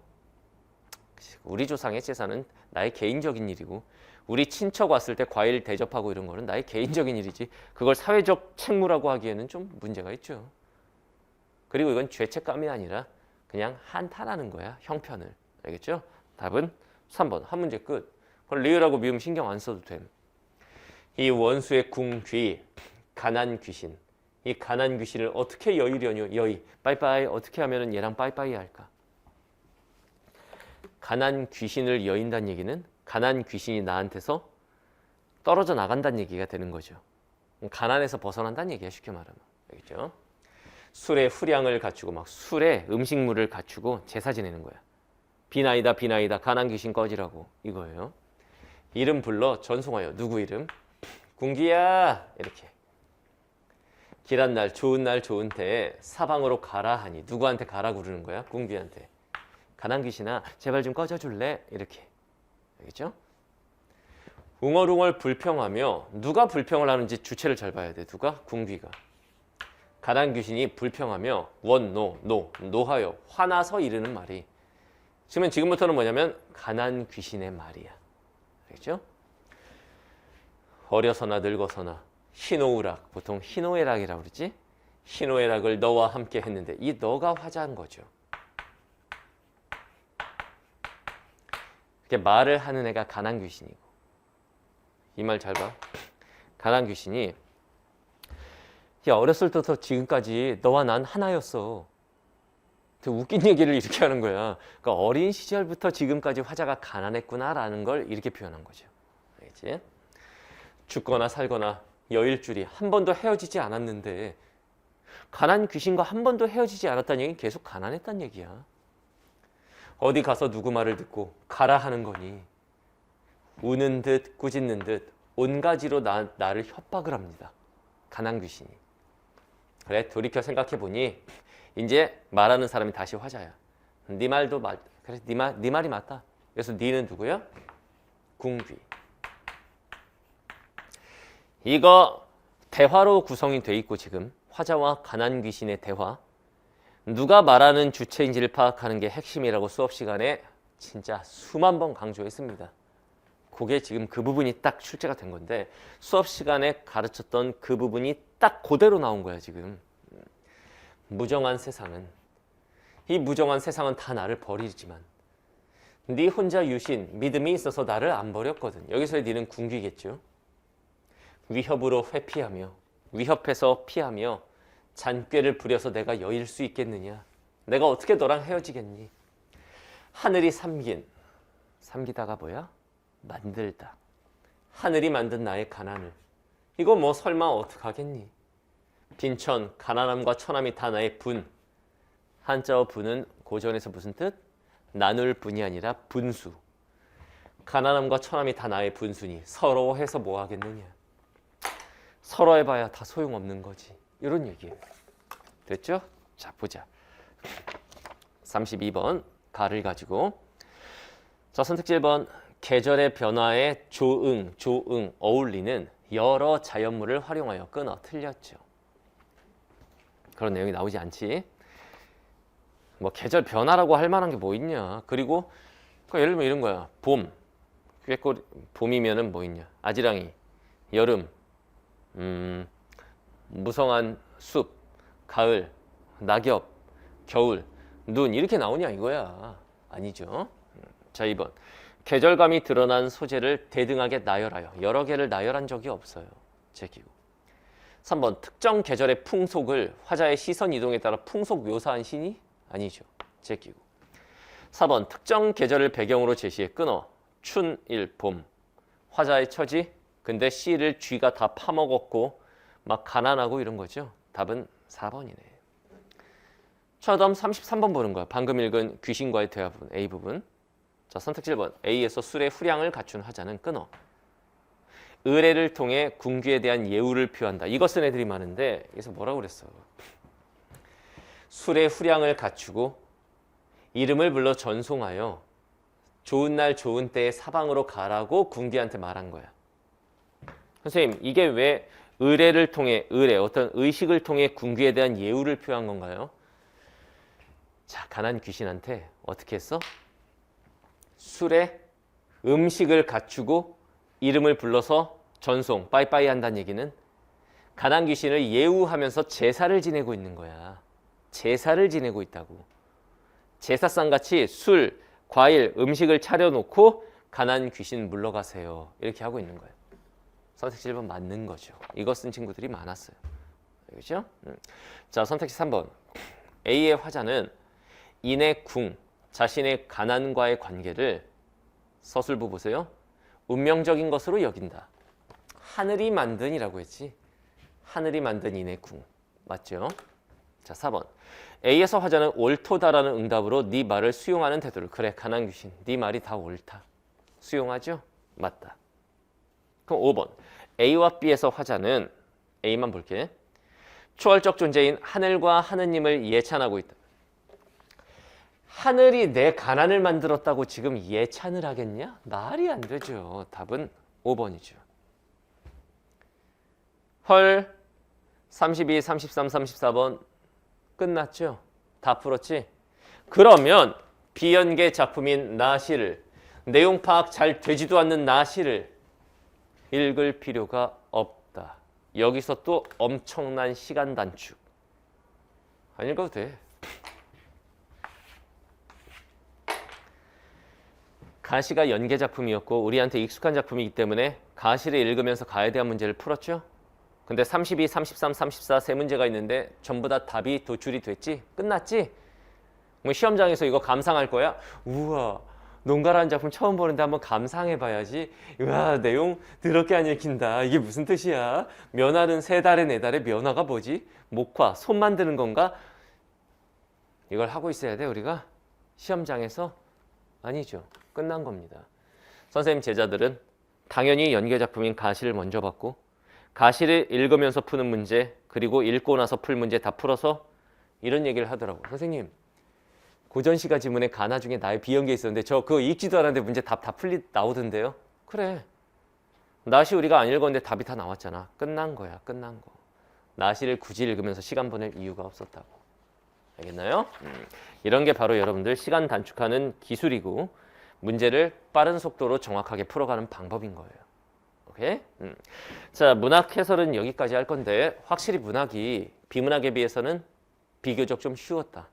우리 조상의 제사는 나의 개인적인 일이고 우리 친척 왔을 때 과일 대접하고 이런 거는 나의 개인적인 일이지 그걸 사회적 책무라고 하기에는 좀 문제가 있죠. 그리고 이건 죄책감이 아니라 그냥 한탄하는 거야. 형편을. 알겠죠? 답은 3번. 한 문제 끝. 그걸 리을하고 미음 신경 안 써도 됨. 이 원수의 궁귀, 가난 귀신. 이 가난 귀신을 어떻게 여의려뇨? 여의. 빠이빠이. 어떻게 하면 얘랑 빠이빠이 할까? 가난 귀신을 여인다는 얘기는 가난 귀신이 나한테서 떨어져 나간다는 얘기가 되는 거죠. 가난에서 벗어난다는 얘기야. 쉽게 말하면. 알겠죠? 술에 후량을 갖추고 막 술에 음식물을 갖추고 제사 지내는 거야. 비나이다 비나이다 가난 귀신 꺼지라고 이거예요. 이름 불러 전송하여. 누구 이름? 궁기야 이렇게. 길한 날 좋은 때 사방으로 가라 하니 누구한테 가라 부르는 거야? 궁귀한테. 가난 귀신아 제발 좀 꺼져줄래? 이렇게. 알겠죠? 웅얼웅얼 불평하며 누가 불평을 하는지 주체를 잘 봐야 돼. 누가? 궁귀가. 가난 귀신이 불평하며 노하여 화나서 이르는 말이 지금부터는 뭐냐면 가난 귀신의 말이야. 알겠죠? 어려서나 늙어서나 희노애락, 보통 희노애락이라고 그러지? 희노애락을 너와 함께 했는데 이 너가 화자인 거죠. 이렇게 말을 하는 애가 가난 귀신이고 이 말 잘 봐. 가난 귀신이 야 어렸을 때부터 지금까지 너와 난 하나였어. 되게 웃긴 얘기를 이렇게 하는 거야. 그러니까 어린 시절부터 지금까지 화자가 가난했구나라는 걸 이렇게 표현한 거죠. 알겠지? 죽거나 살거나 여일줄이 한 번도 헤어지지 않았는데 가난 귀신과 한 번도 헤어지지 않았다는 얘기는 계속 가난했다는 얘기야. 어디 가서 누구 말을 듣고 가라 하는 거니. 우는 듯 꾸짖는 듯 온가지로 나를 협박을 합니다. 가난 귀신이. 그래, 돌이켜 생각해보니 이제 말하는 사람이 다시 화자야. 네 말도 맞다. 그래, 네 말이 맞다. 그래서 네는 누구야? 궁귀. 이거 대화로 구성이 돼 있고 지금 화자와 가난 귀신의 대화. 누가 말하는 주체인지를 파악하는 게 핵심이라고 수업 시간에 진짜 수만 번 강조했습니다. 그게 지금 그 부분이 딱 출제가 된 건데 수업 시간에 가르쳤던 그 부분이 딱 그대로 나온 거야 지금. 무정한 세상은, 이 무정한 세상은 다 나를 버리지만 네 혼자 유신, 믿음이 있어서 나를 안 버렸거든. 여기서의 네는 궁귀겠죠. 위협으로 회피하며 위협해서 피하며 잔꾀를 부려서 내가 여일 수 있겠느냐. 내가 어떻게 너랑 헤어지겠니. 하늘이 삼기다가 뭐야? 만들다. 하늘이 만든 나의 가난을 이거 뭐 설마 어떡하겠니. 빈천, 가난함과 천함이 다 나의 분. 한자어 분은 고전에서 무슨 뜻? 나눌 분이 아니라 분수. 가난함과 천함이 다 나의 분수니 서러워해서 뭐 하겠느냐. 서러해봐야 다 소용없는 거지. 이런 얘기예요. 됐죠? 자, 보자. 32번 가를 가지고 자, 선택지 1번 계절의 변화에 조응 어울리는 여러 자연물을 활용하여 끊어. 틀렸죠. 그런 내용이 나오지 않지. 뭐 계절 변화라고 할 만한 게 뭐 있냐. 그리고 예를 들면 이런 거야. 봄이면은 뭐 있냐. 아지랑이. 여름. 무성한 숲. 가을. 낙엽. 겨울. 눈. 이렇게 나오냐 이거야. 아니죠. 자, 2번. 계절감이 드러난 소재를 대등하게 나열하여. 여러 개를 나열한 적이 없어요. 제기고. 3번. 특정 계절의 풍속을 화자의 시선 이동에 따라 풍속 묘사한 시니? 아니죠. 제끼고. 4번. 특정 계절을 배경으로 제시해 끊어. 춘, 일, 봄. 화자의 처지? 근데 씨를 쥐가 다 파먹었고 막 가난하고 이런 거죠. 답은 4번이네. 자, 다음 33번 보는 거야. 방금 읽은 귀신과의 대화 부분, A 부분. 자, 선택지 1번. A에서 술의 후량을 갖춘 화자는 끊어. 의례를 통해 궁귀에 대한 예우를 표한다. 이거 쓴 애들이 많은데 여기서 뭐라고 그랬어? 술의 후량을 갖추고 이름을 불러 전송하여 좋은 날 좋은 때에 사방으로 가라고 궁귀한테 말한 거야. 선생님, 이게 왜 의례를 통해 어떤 의식을 통해 궁귀에 대한 예우를 표한 건가요? 자, 가난 귀신한테 어떻게 했어? 술에 음식을 갖추고 이름을 불러서 전송, 빠이빠이 한다는 얘기는 가난 귀신을 예우하면서 제사를 지내고 있는 거야. 제사를 지내고 있다고. 제사상같이 술, 과일, 음식을 차려놓고 가난 귀신 물러가세요. 이렇게 하고 있는 거예요. 선택지 1번 맞는 거죠. 이거 쓴 친구들이 많았어요. 그렇죠? 자, 선택지 3번. A의 화자는 인의 궁, 자신의 가난과의 관계를 서술부 보세요. 운명적인 것으로 여긴다. 하늘이 만든이라고 했지. 하늘이 만든 인의 궁. 맞죠? 자, 4번. A에서 화자는 옳도다라는 응답으로 네 말을 수용하는 태도를. 그래, 가난 귀신. 네 말이 다 옳다. 수용하죠? 맞다. 그럼 5번. A와 B에서 화자는 A만 볼게. 초월적 존재인 하늘과 하느님을 예찬하고 있다. 하늘이 내 가난을 만들었다고 지금 예찬을 하겠냐? 말이 안 되죠. 답은 5번이죠. 헐, 32, 33, 34번 끝났죠? 다 풀었지? 그러면 비연계 작품인 나시를, 내용 파악 잘 되지도 않는 나시를 읽을 필요가 없다. 여기서 또 엄청난 시간 단축. 안 읽어도 돼. 가시가 연계 작품이었고 우리한테 익숙한 작품이기 때문에 가시를 읽으면서 가에 대한 문제를 풀었죠. 근데 32, 33, 34 세 문제가 있는데 전부 다 답이 도출이 됐지? 끝났지? 뭐 시험장에서 이거 감상할 거야? 우와, 농가라는 작품 처음 보는데 한번 감상해봐야지. 와, 내용 더럽게 안 읽힌다. 이게 무슨 뜻이야? 면화는 세 달에 네 달에 면화가 뭐지? 목화, 손 만드는 건가? 이걸 하고 있어야 돼 우리가? 시험장에서? 아니죠. 끝난 겁니다. 선생님 제자들은 당연히 연계작품인 가시를 먼저 받고 가시를 읽으면서 푸는 문제 그리고 읽고 나서 풀 문제 다 풀어서 이런 얘기를 하더라고. 선생님 고전시가 지문에 가나 중에 나의 비연계 있었는데 저 그거 읽지도 않았는데 문제 답 다 나오던데요? 그래. 나시 우리가 안 읽었는데 답이 다 나왔잖아. 끝난 거야. 끝난 거. 나시를 굳이 읽으면서 시간 보낼 이유가 없었다고. 알겠나요? 이런 게 바로 여러분들 시간 단축하는 기술이고 문제를 빠른 속도로 정확하게 풀어가는 방법인 거예요. 오케이? 자, 문학 해설은 여기까지 할 건데 확실히 문학이 비문학에 비해서는 비교적 좀 쉬웠다.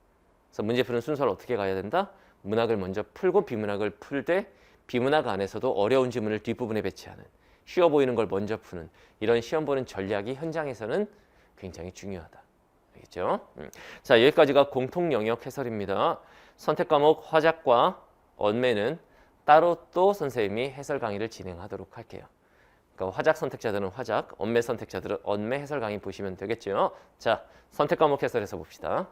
그래서 문제 푸는 순서를 어떻게 가야 된다? 문학을 먼저 풀고 비문학을 풀 때 비문학 안에서도 어려운 지문을 뒷부분에 배치하는 쉬워 보이는 걸 먼저 푸는 이런 시험 보는 전략이 현장에서는 굉장히 중요하다. 알겠죠? 자, 여기까지가 공통 영역 해설입니다. 선택 과목 화작과 언매는 따로 또 선생님이 해설 강의를 진행하도록 할게요. 그러니까 화작 선택자들은 화작, 언매 선택자들은 언매 해설 강의 보시면 되겠죠. 자, 선택 과목 해설해서 봅시다.